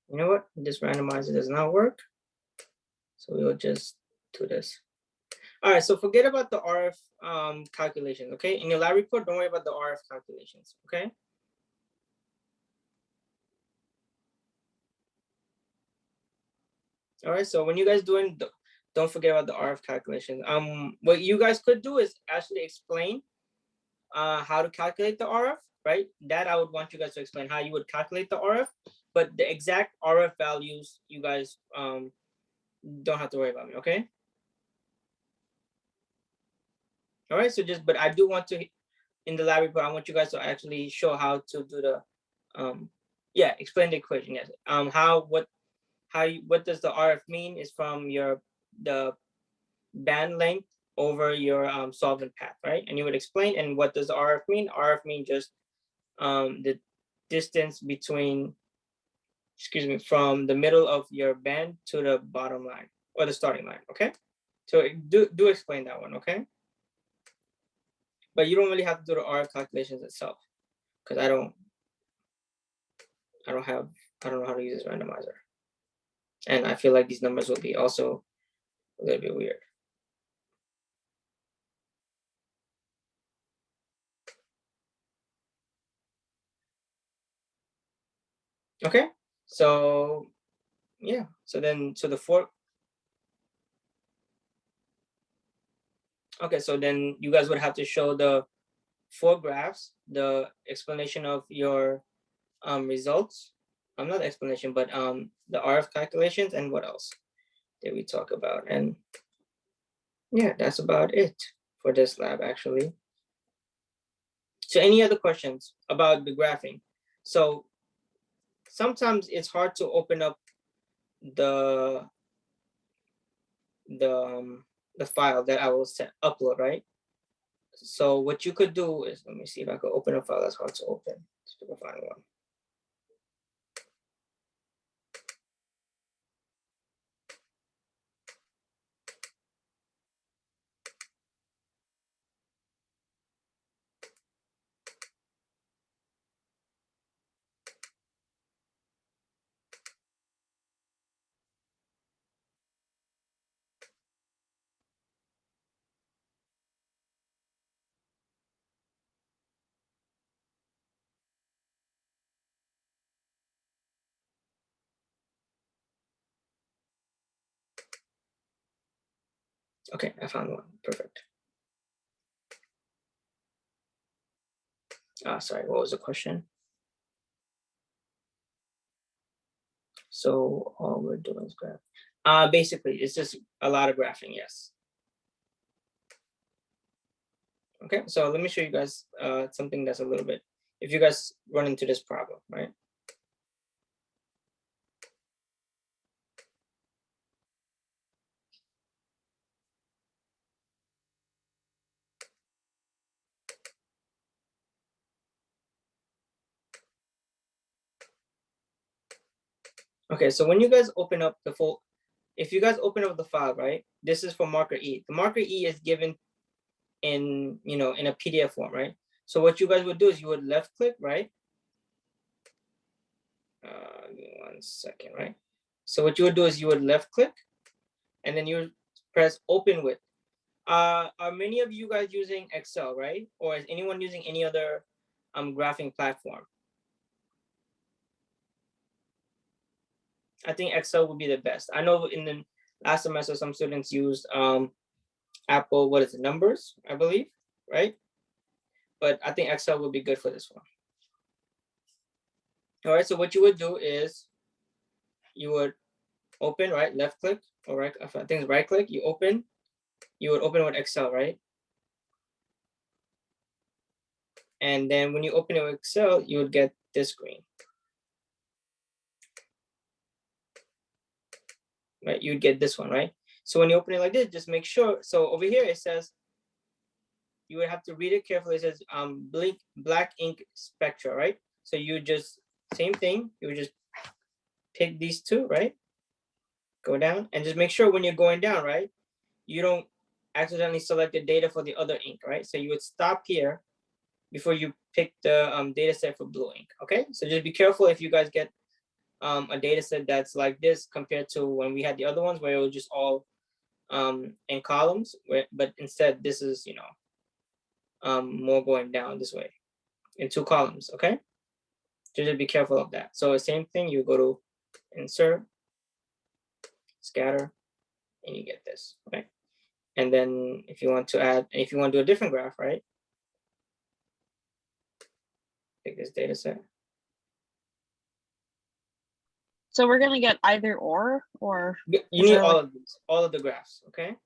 You know what? This randomizer does not work. So we'll just do this. All right, so forget about the RF calculations, okay? In your lab report, don't worry about the RF calculations, okay? All right, so when you guys doing, don't forget about the RF calculations. What you guys could do is actually explain how to calculate the RF, right? That I would want you guys to explain how you would calculate the RF, but the exact RF values, you guys don't have to worry about me, okay? All right, so just, but I do want to, in the lab report, I want you guys to actually show how to do the, yeah, explain the equation, yes. What does the RF mean is from the band length over your solvent path, right? And you would explain, and what does RF mean? RF mean just the distance between, excuse me, from the middle of your band to the bottom line or the starting line, okay? So do explain that one, okay? But you don't really have to do the RF calculations itself, because I don't know how to use this randomizer. And I feel like these numbers will be also a little bit weird. Okay, so yeah, so then okay, so then you guys would have to show the 4 graphs, the explanation of your results. Not explanation, but the RF calculations, and what else did we talk about? And yeah, that's about it for this lab actually. So any other questions about the graphing? So sometimes it's hard to open up the file that I will upload, right? So what you could do is, let me see if I could open a file that's hard to open. Let's find one. Okay, I found one. Perfect. Sorry, what was the question? So all we're doing is graph. Basically, it's just a lot of graphing, yes. Okay, so let me show you guys something that's a little bit, if you guys run into this problem, right? Okay, so when you guys open up the full, if you guys open up the file, right? This is for marker E. The marker E is given in, in a PDF form, right? So what you guys would do is you would left click, right? Give me 1 second, right? So what you would do is you would left click, and then you would press open with. Are many of you guys using Excel, right? Or is anyone using any other graphing platform? I think Excel would be the best. I know in the last semester some students used Apple, what is it, Numbers, I believe, right? But I think Excel would be good for this one. All right, so what you would do is you would open, right, left click, or right, I think it's right click, you would open with Excel, right? And then when you open it with Excel, you would get this screen. Right, you'd get this one, right? So when you open it like this, just make sure. So over here it says, you would have to read it carefully. It says black ink spectra, right? So you just, same thing, you would just pick these two, right? Go down and just make sure when you're going down, right? You don't accidentally select the data for the other ink, right? So you would stop here before you pick the data set for blue ink, okay? So just be careful if you guys get a data set that's like this compared to when we had the other ones where it was just all in columns, but instead this is, you know, more going down this way in 2 columns, okay? So just be careful of that. So the same thing, you go to insert, scatter, and you get this, right? And then if you want to add, if you want to do a different graph, right? Pick this data set. So we're gonna get either or You is need there, all like- of these, all of the graphs, okay?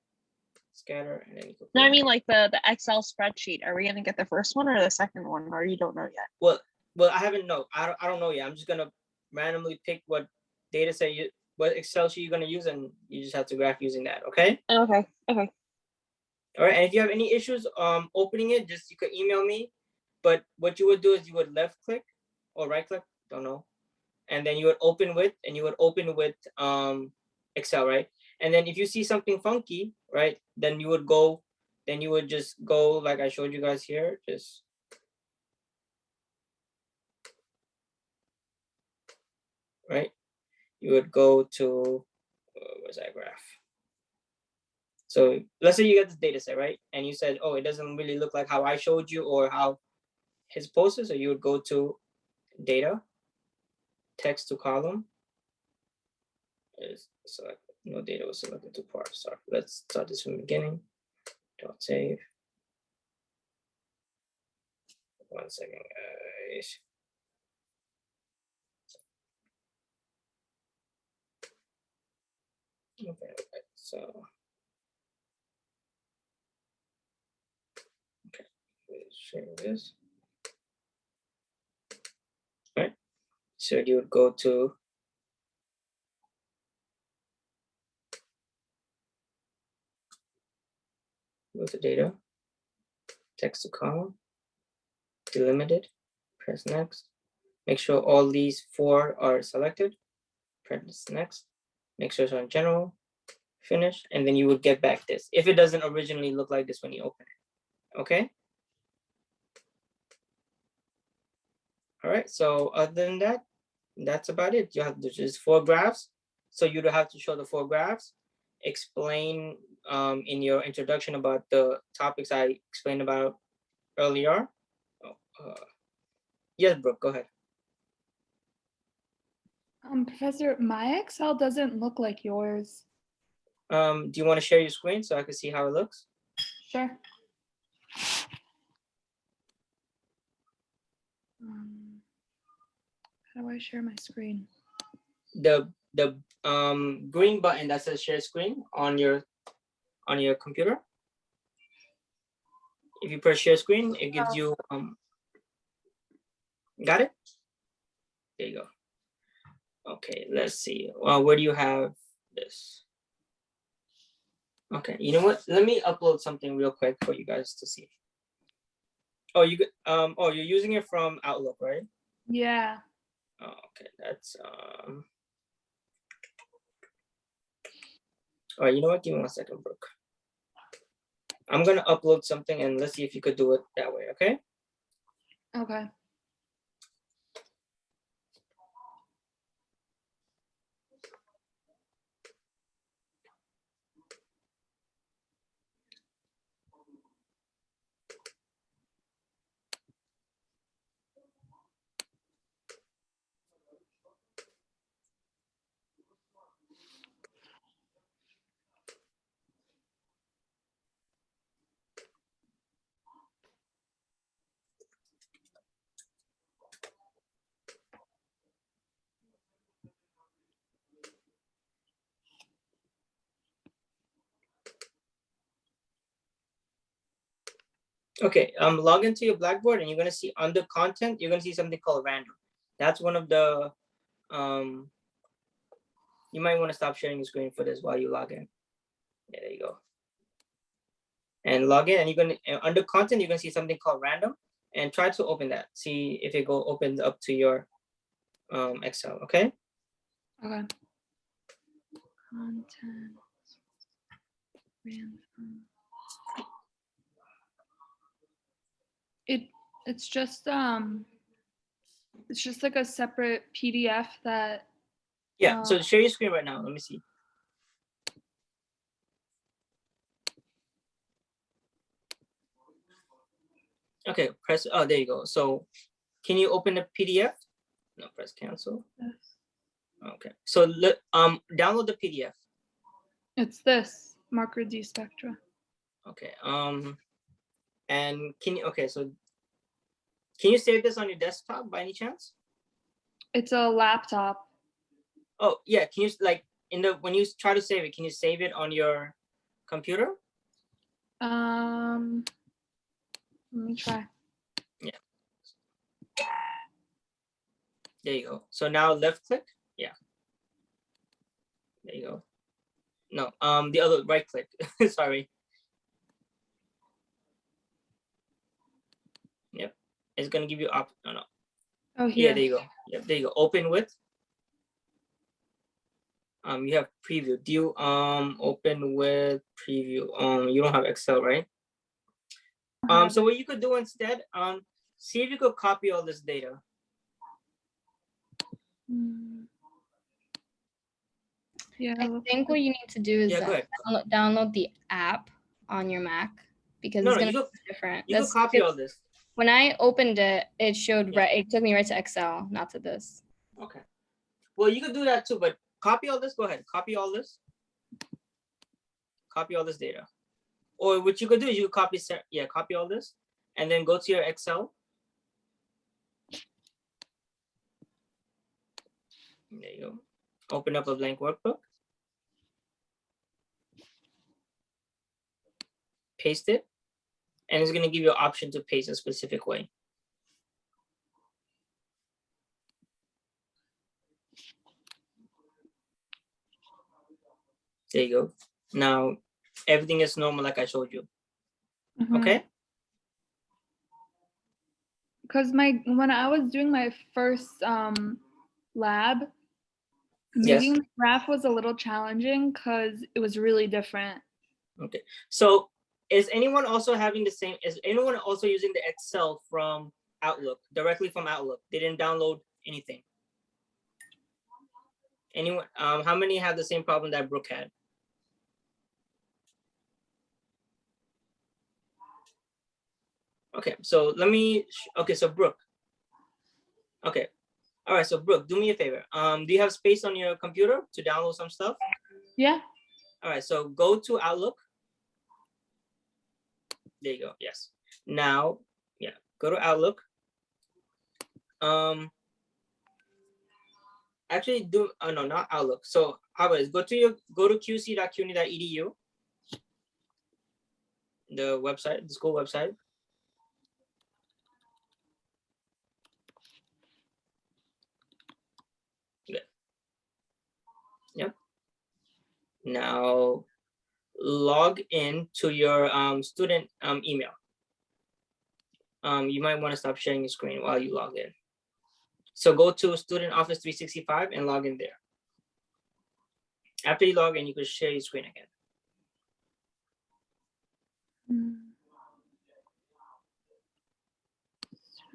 Scatter, and then you can no, I put- mean like the Excel spreadsheet. Are we gonna get the first one or the second one, or you don't know yet? Well, I haven't know. I don't know yet. I'm just gonna randomly pick what data set what Excel sheet you're gonna use, and you just have to graph using that. Okay. Okay. Okay. All right. And if you have any issues opening it, just you could email me. But what you would do is you would left click or right click, don't know, and then you would open with, and you would open with Excel, right? And then if you see something funky, right, then you would go, then you would just go like I showed you guys here, just. Right, you would go to where's that graph? So let's say you get this data set, right? And you said, oh, it doesn't really look like how I showed you or how his post is. So you would go to data, text to column. Is select, no data was selected to parts. Sorry, let's start this from the beginning. Dot save. 1 second, guys. Okay, so okay, let's share this. Right, so you would go to data, text to column, delimited, press next. Make sure all these 4 are selected, press next. Make sure it's on general, finish, and then you would get back this if it doesn't originally look like this when you open it. Okay. All right, so other than that, that's about it. You have just 4 graphs, so you don't have to show the 4 graphs, explain in your introduction about the topics I explained about earlier. Yes, Brooke, go ahead. Professor, my Excel doesn't look like yours. Do you want to share your screen so I can see how it looks? Sure. How do I share my screen? The green button that says share screen on your computer. If you press share screen, it gives you got it? There you go. Okay, let's see. Where do you have this? Okay, you know what? Let me upload something real quick for you guys to see. Oh, oh, you're using it from Outlook, right? Yeah. Oh, okay, that's all right, you know what? Give me 1 second, Brooke. I'm gonna upload something and let's see if you could do it that way, okay? Okay. Okay, log into your Blackboard and you're gonna see under content, you're gonna see something called random. That's one of the, you might wanna stop sharing your screen for this while you log in. Yeah, there you go. And log in and you're gonna, under content, you're gonna see something called random and try to open that. See if it opens up to your Excel, okay? Okay. Content. Random. It's just like a separate PDF that Yeah, so share your screen right now. Let me see. Okay, press, oh, there you go. So can you open the PDF? No, press cancel. Okay, so download the PDF. it's this marker D spectra. Okay, and okay, so can you save this on your desktop by any chance? It's a laptop. Oh yeah, can you like when you try to save it, can you save it on your computer? Let me try. Yeah. There you go. So now left click. Yeah. There you go. No, the other right click. Sorry. Yep. It's gonna give you no. Oh, here. Yeah, there you go. Yep, there you go. Open with. You have preview. Do you open with preview? You don't have Excel, right? So what you could do instead, see if you could copy all this data. Yeah. I think what you need to do is Yeah, go ahead. download the app on your Mac because No, it's no, gonna you be different. You could copy all this. When I opened it, it showed Yeah. right. It took me right to Excel, not to this. Okay. Well, you could do that too, but copy all this. Go ahead. Copy all this. Copy all this data. Or what you could do is you copy all this and then go to your Excel. There you go. Open up a blank workbook. Paste it. And it's going to give you an option to paste a specific way. There you go. Now, everything is normal like I showed you. Okay? Because when I was doing my first lab, making the graph was a little challenging because it was really different. Okay. So is anyone also having the same, is anyone also using the Excel from Outlook, directly from Outlook? They didn't download anything. Anyone, how many have the same problem that Brooke had? Okay, so so Brooke. Okay, all right, so Brooke, do me a favor. Do you have space on your computer to download some stuff? Yeah. All right, so go to Outlook. There you go, yes. Now, yeah, go to Outlook. Actually no, not Outlook. So how about this? Go to qc.cuny.edu, the website, the school website. Good. Yep. Now log in to your student email. You might want to stop sharing your screen while you log in. So go to Student Office 365 and log in there. After you log in, you can share your screen again.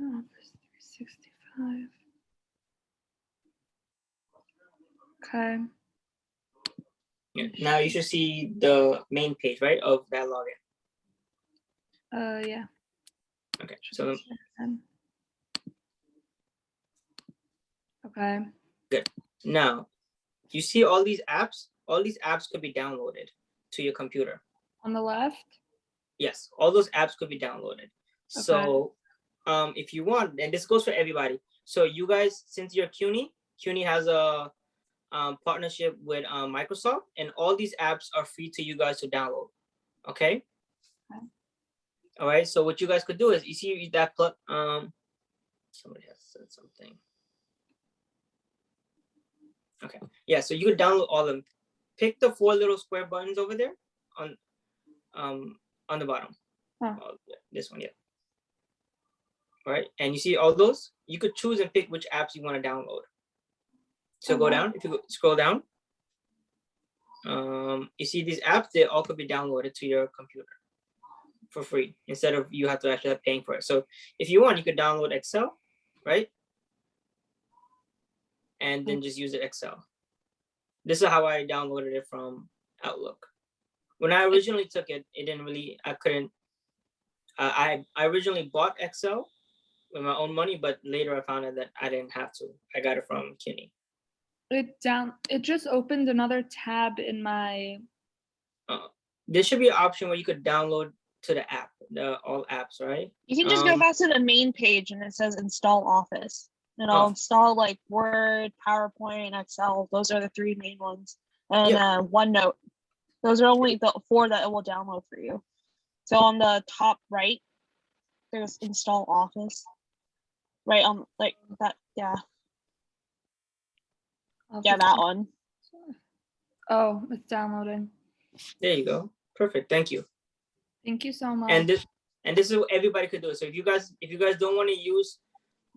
Office 365. Okay. Yeah. Now you should see the main page, right, of that login. Yeah. Okay, so okay. good. Now, you see all these apps? All these apps could be downloaded to your computer. On the left? Yes, all those apps could be downloaded. Okay. So if you want, and this goes for everybody. So you guys, since you're CUNY has a partnership with Microsoft, and all these apps are free to you guys to download. Okay? All right, so what you guys could do is, you see that plug, somebody has said something. Okay, yeah, so you could download all of them. Pick the 4 little square buttons over there on the bottom. Huh. Oh, yeah, this one, yeah. All right, and you see all those? You could choose and pick which apps you want to download. So go down, if you scroll down, you see these apps, they all could be downloaded to your computer for free, instead of you have to actually have paying for it. So if you want, you could download Excel, right? And then just use the Excel. This is how I downloaded it from Outlook. When I originally took it, it didn't really, I couldn't, I originally bought Excel with my own money, but later I found out that I didn't have to. I got it from CUNY. It just opened another tab in my. There should be an option where you could download to the app, all apps, right? You can just go back to the main page and it says install Office. And I'll install like Word, PowerPoint, Excel. Those are the 3 main ones. And OneNote. Those are only the 4 that it will download for you. So on the top right, there's install Office. Right on like that, yeah. Yeah, that one. Oh, it's downloading. There you go. Perfect. Thank you. Thank you so much. And this is what everybody could do. So if you guys don't want to use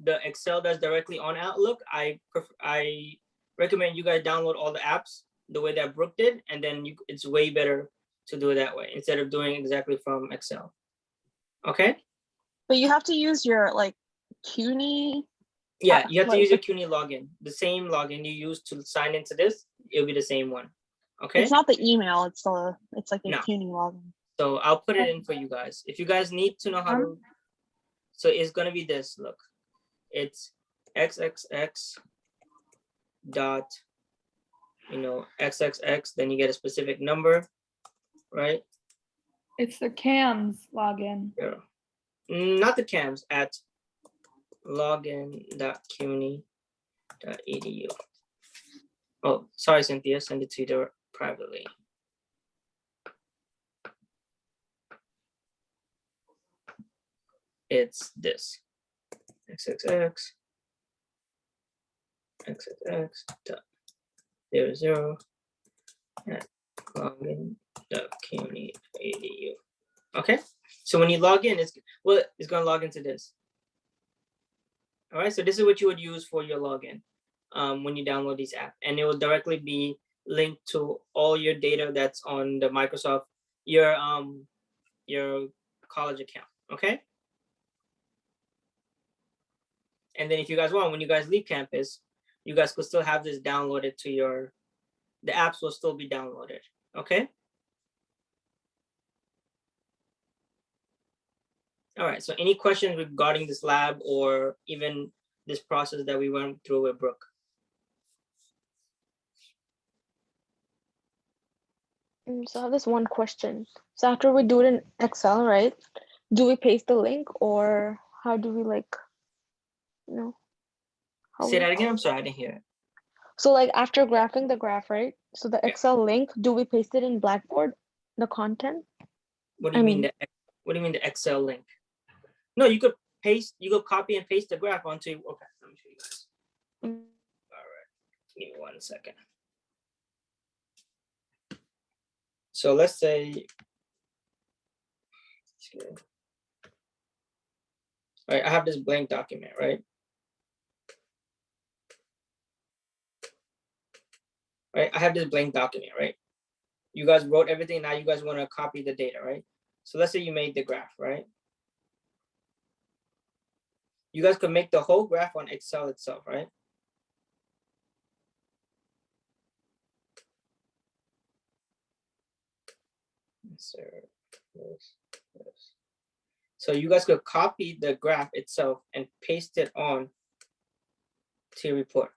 the Excel that's directly on Outlook, I recommend you guys download all the apps the way that Brooke did, and then it's way better to do it that way instead of doing exactly from Excel. Okay. But you have to use your like CUNY. Yeah, you have to use your CUNY login. The same login you use to sign into this, it'll be the same one. Okay. It's not the email. It's like a No. CUNY login. So I'll put it in for you guys. If you guys need to know how to, so it's gonna be this. Look, it's xxx dot, xxx. Then you get a specific number, right? It's the CAMS login. Yeah. Not the CAMS, at login.cuny.edu. Oh, sorry, Cynthia. Send it to you privately. It's this xxx dot 00 at login.cuny.edu. Okay, so when you log in, it's going to log into this. All right, so this is what you would use for your login when you download these apps, and it will directly be linked to all your data that's on the Microsoft, your college account. Okay. And then if you guys want, when you guys leave campus, you guys could still have this downloaded to the apps will still be downloaded. Okay. All right, so any questions regarding this lab or even this process that we went through with Brooke? So I have this one question. So after we do it in Excel, right? Do we paste the link, or how do we Say that again. I'm sorry, I didn't hear it. So like after graphing the graph, right? So the Excel link, do we paste it in Blackboard, the content? What do you mean? What do you mean the Excel link? No, you could copy and paste the graph onto. Okay, let me show you guys. All right, give me 1 second. So let's say, all right, I have this blank document, right? Right, I have this blank document, right? You guys wrote everything. Now you guys want to copy the data, right? So let's say you made the graph, right? You guys could make the whole graph on Excel itself, right? So you guys could copy the graph itself and paste it on to your report.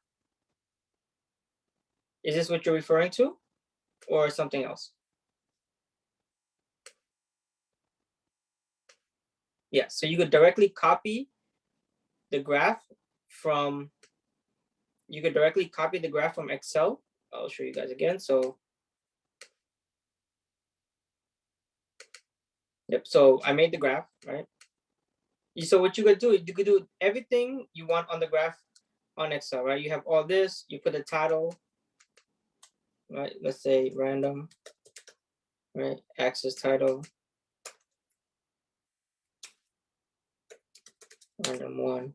Is this what you're referring to, or something else? Yeah, so you could directly copy the graph from, Excel. I'll show you guys again. So Yep, so I made the graph, right? So what you could do, you could do everything you want on the graph on Excel, right? You have all this, you put a title, right? Let's say random, right? Axis title, random 1.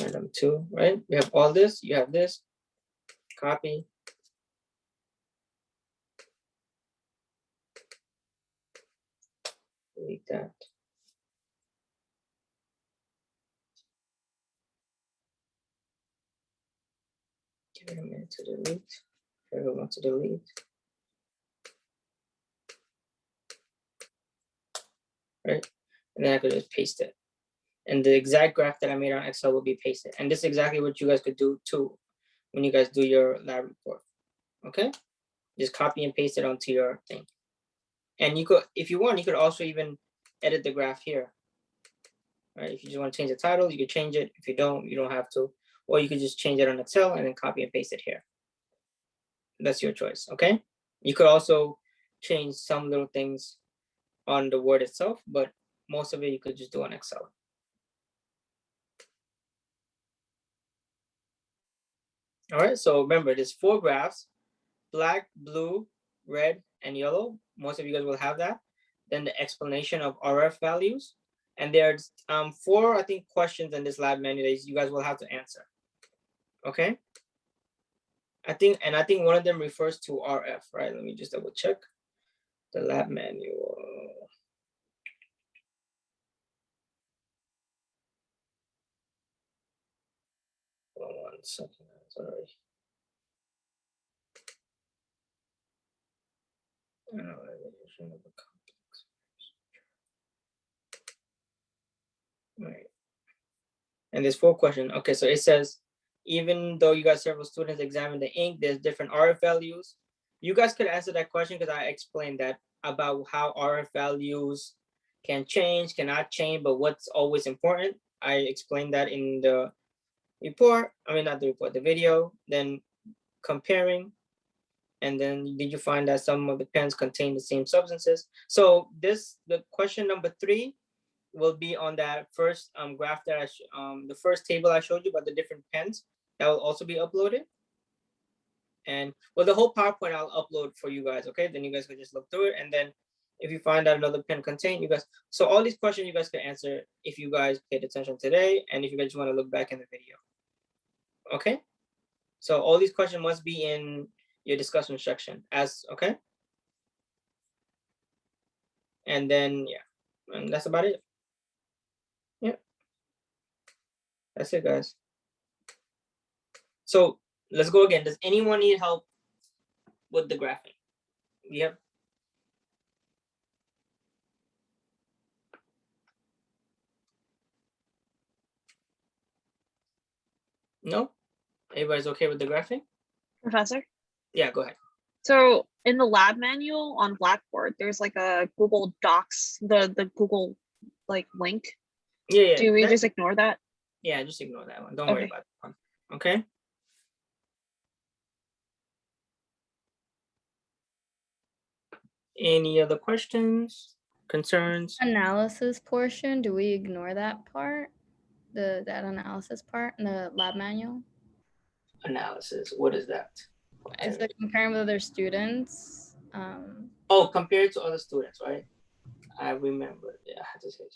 Random 2, right? You have all this, you have this, copy. Delete that. Give it a minute to delete. If I want to delete. Right? And then I could just paste it. And the exact graph that I made on Excel will be pasted. And this is exactly what you guys could do too when you guys do your lab report. Okay? Just copy and paste it onto your thing. And you could, if you want, you could also even edit the graph here. Right? If you just want to change the title, you could change it. If you don't have to. Or you could just change it on Excel and then copy and paste it here. That's your choice, okay? You could also change some little things on the Word itself, but most of it you could just do on Excel. All right, so remember, there's 4 graphs, black, blue, red, and yellow. Most of you guys will have that. Then the explanation of RF values. And there's 4, I think, questions in this lab manual that you guys will have to answer. Okay? I think one of them refers to RF, right? Let me just double check the lab manual. Hold on 1 second, sorry. Right. And there's 4 questions. Okay, so it says, even though you got several students examine the ink, there's different RF values. You guys could answer that question because I explained that about how RF values can change, cannot change, but what's always important. I explained that in the report. I mean, not the report, the video. Then comparing. And then did you find that some of the pens contain the same substances? So the question number 3 will be on that first graph that the first table I showed you about the different pens. That will also be uploaded. And well, the whole PowerPoint I'll upload for you guys, okay? Then you guys can just look through it. And then if you find out another pen contain, you guys, so all these questions you guys can answer if you guys paid attention today and if you guys want to look back in the video. Okay? So all these questions must be in your discussion section okay? And then, yeah, and that's about it. Yeah. That's it, guys. So let's go again. Does anyone need help with the graphing? Yep. No? Everybody's okay with the graphing? Professor? Yeah, go ahead. So in the lab manual on Blackboard, there's like a Google Docs, the Google like link. Yeah. Do we just ignore that? Yeah, just ignore that one. Don't worry about that one. Okay. Any other questions, concerns? Analysis portion, do we ignore that part? The data analysis part in the lab manual? Analysis, what is that? It's like comparing with other students. Oh, compared to other students, right? I remember. Yeah, I had to say it.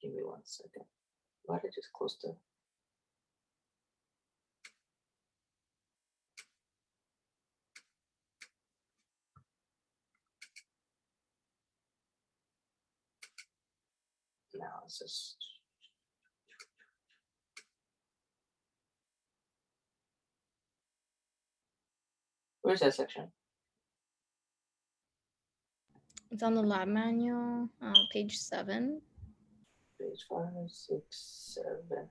Give me 1 second. Why did I just close the? Analysis. Where's that section? It's on the lab manual, page 7. Page 5, 6, 7.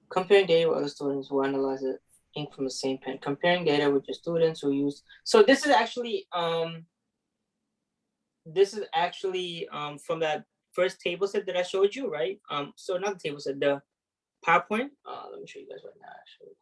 Comparing data with other students who analyze it ink from the same pen. Comparing data with your students who use. So this is actually from that first table set that I showed you, right? So not the table set, PowerPoint. Let me show you guys right now, actually.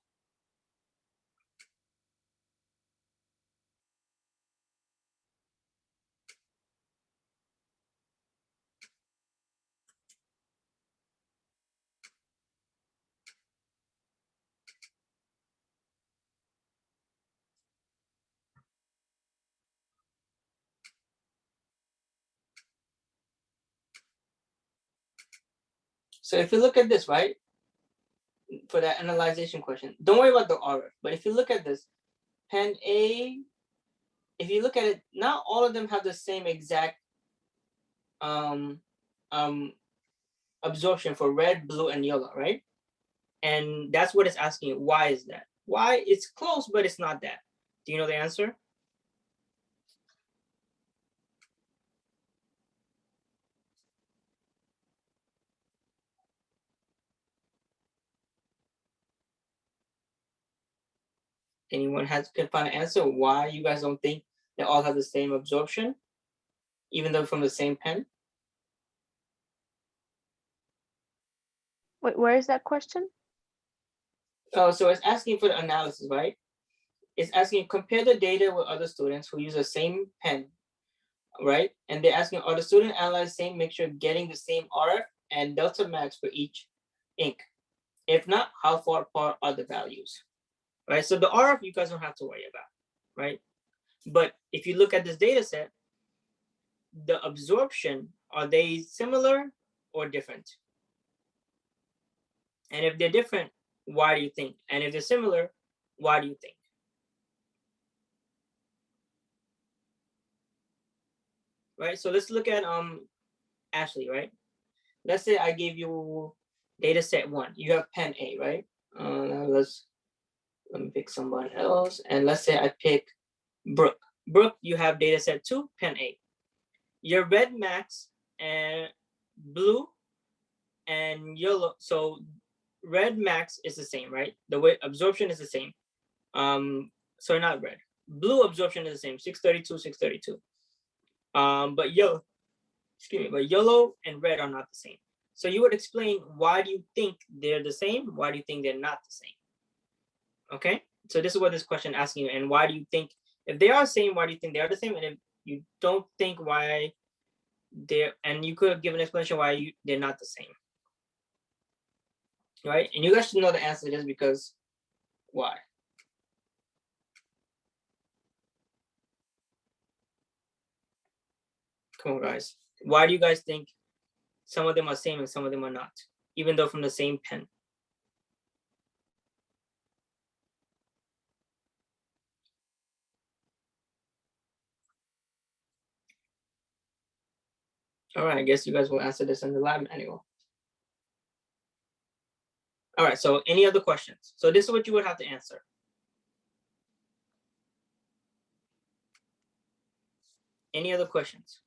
So if you look at this, right, for that analyzation question, don't worry about the RF, but if you look at this, pen A, if you look at it, not all of them have the same exact absorption for red, blue, and yellow, right? And that's what it's asking you. Why is that? Why? It's close, but it's not that. Do you know the answer? Anyone can find an answer why you guys don't think they all have the same absorption, even though from the same pen? Wait, where is that question? Oh, so it's asking for the analysis, right? It's asking compare the data with other students who use the same pen, right? And they're asking, are the student analyze the same mixture getting the same RF and delta max for each ink? If not, how far apart are the values, right? So the RF you guys don't have to worry about, right? But if you look at this data set, the absorption, are they similar or different? And if they're different, why do you think? And if they're similar, why do you think? Right, so let's look at Ashley, right? Let's say I gave you data set 1. You have pen A, right? Let me pick someone else. And let's say I pick Brooke. Brooke, you have data set 2, pen A. Your red max and blue and yellow. So red max is the same, right? The way absorption is the same. Sorry, not red. Blue absorption is the same, 632, 632. But yellow and red are not the same. So you would explain why do you think they're the same? Why do you think they're not the same? Okay, so this is what this question is asking you. And why do you think, if they are the same, why do you think they are the same? And if you don't think why they're, and you could give an explanation why they're not the same. Right, and you guys should know the answer to this because why? Come on, guys. Why do you guys think some of them are same and some of them are not, even though from the same pen? All right, I guess you guys will answer this in the lab manual. All right, so any other questions? So this is what you would have to answer. Any other questions?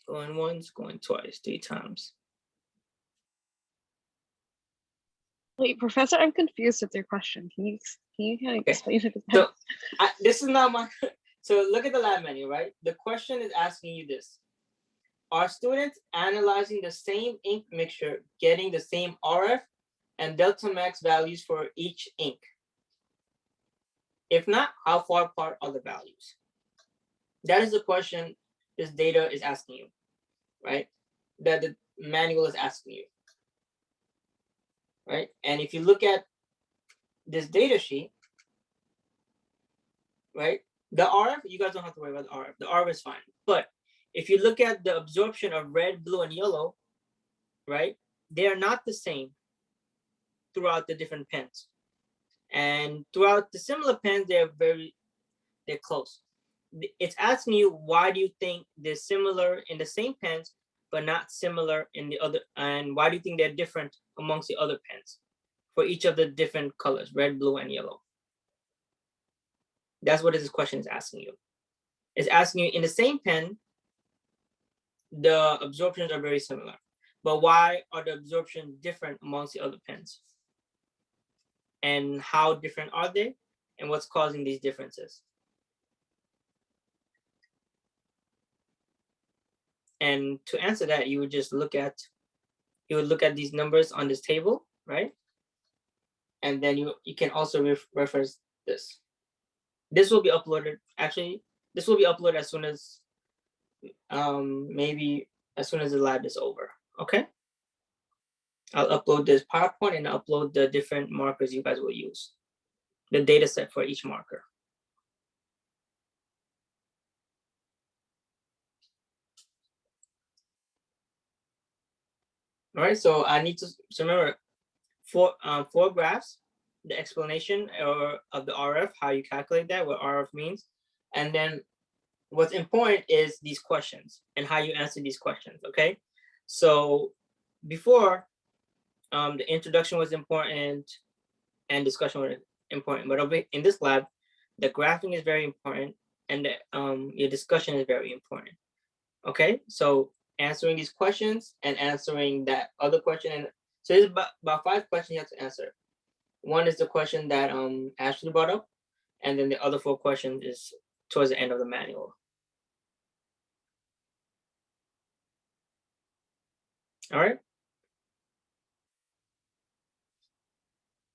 Going once, going twice, 3 times. Wait, Professor, I'm confused with your question. Can you kind of explain it again? So this is not my, so look at the lab menu, right? The question is asking you this. Are students analyzing the same ink mixture, getting the same RF and delta max values for each ink? If not, how far apart are the values? That is the question this data is asking you, right? That the manual is asking you, right? And if you look at this data sheet, right? The RF, you guys don't have to worry about the RF. The RF is fine. But if you look at the absorption of red, blue, and yellow, right? They are not the same throughout the different pens. And throughout the similar pens, they're close. It's asking you, why do you think they're similar in the same pens, but not similar in the other? And why do you think they're different amongst the other pens for each of the different colors, red, blue, and yellow? That's what this question is asking you. It's asking you, in the same pen, the absorptions are very similar, but why are the absorptions different amongst the other pens? And how different are they? And what's causing these differences? And to answer that, you would just look at, these numbers on this table, right? And then you can also reference this. This will be uploaded. Actually, this will be uploaded as soon as maybe as soon as the lab is over. Okay. I'll upload this PowerPoint and upload the different markers you guys will use, the data set for each marker. All right, so I need to remember four graphs, the explanation of the RF, how you calculate that, what RF means, and then what's important is these questions and how you answer these questions. Okay, so before the introduction was important and discussion was important, but in this lab, the graphing is very important and your discussion is very important. Okay, so answering these questions and answering that other question, and so there's about 5 questions you have to answer. One is the question that Ashley brought up, and then the other 4 questions is towards the end of the manual. All right.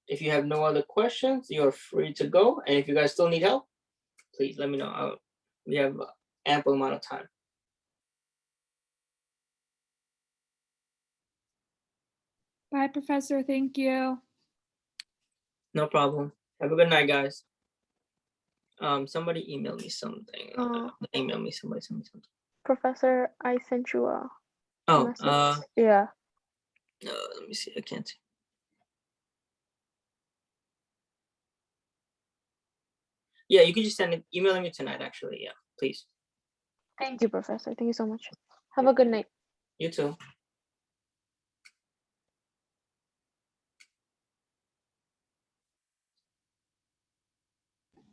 If you have no other questions, you're free to go. And if you guys still need help, please let me know. We have ample amount of time. Bye, Professor. Thank you. No problem. Have a good night, guys. Somebody email me something. Email me somebody something. Professor, I sent you a Oh, message. Yeah. let me see. I can't see. Yeah, you could just send it, email me tonight, actually. Yeah, please. Thank you, Professor. Thank you so much. Have a good night. You too.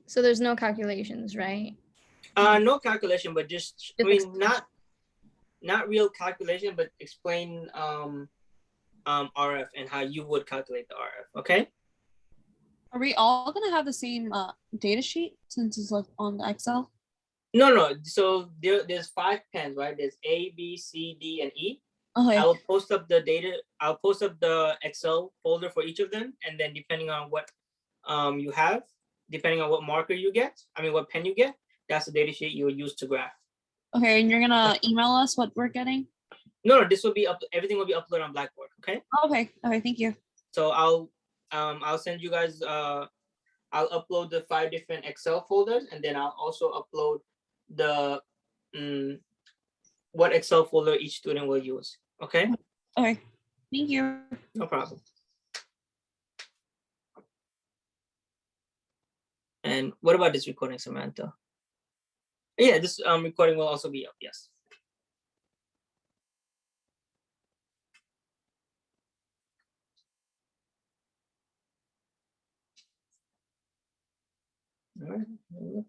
So there's no calculations, right? No calculation, but just I Just mean, not real calculation, but explain RF and how you would calculate the RF. Okay. Are we all gonna have the same data sheet since it's like on the Excel? No. So there's 5 pens, right? There's A, B, C, D, and E. Okay. I will post up the data. I'll post up the Excel folder for each of them, and then depending on what you have, depending on what marker you get, I mean what pen you get, that's the data sheet you will use to graph. Okay, and you're gonna email us what we're getting? No, this will be up. Everything will be uploaded on Blackboard. Okay. Okay. Okay. Thank you. So I'll send you guys. I'll upload the 5 different Excel folders, and then I'll also upload the what Excel folder each student will use. Okay. Okay. Thank you. No problem. And what about this recording, Samantha? Yeah, this recording will also be up. Yes. All right.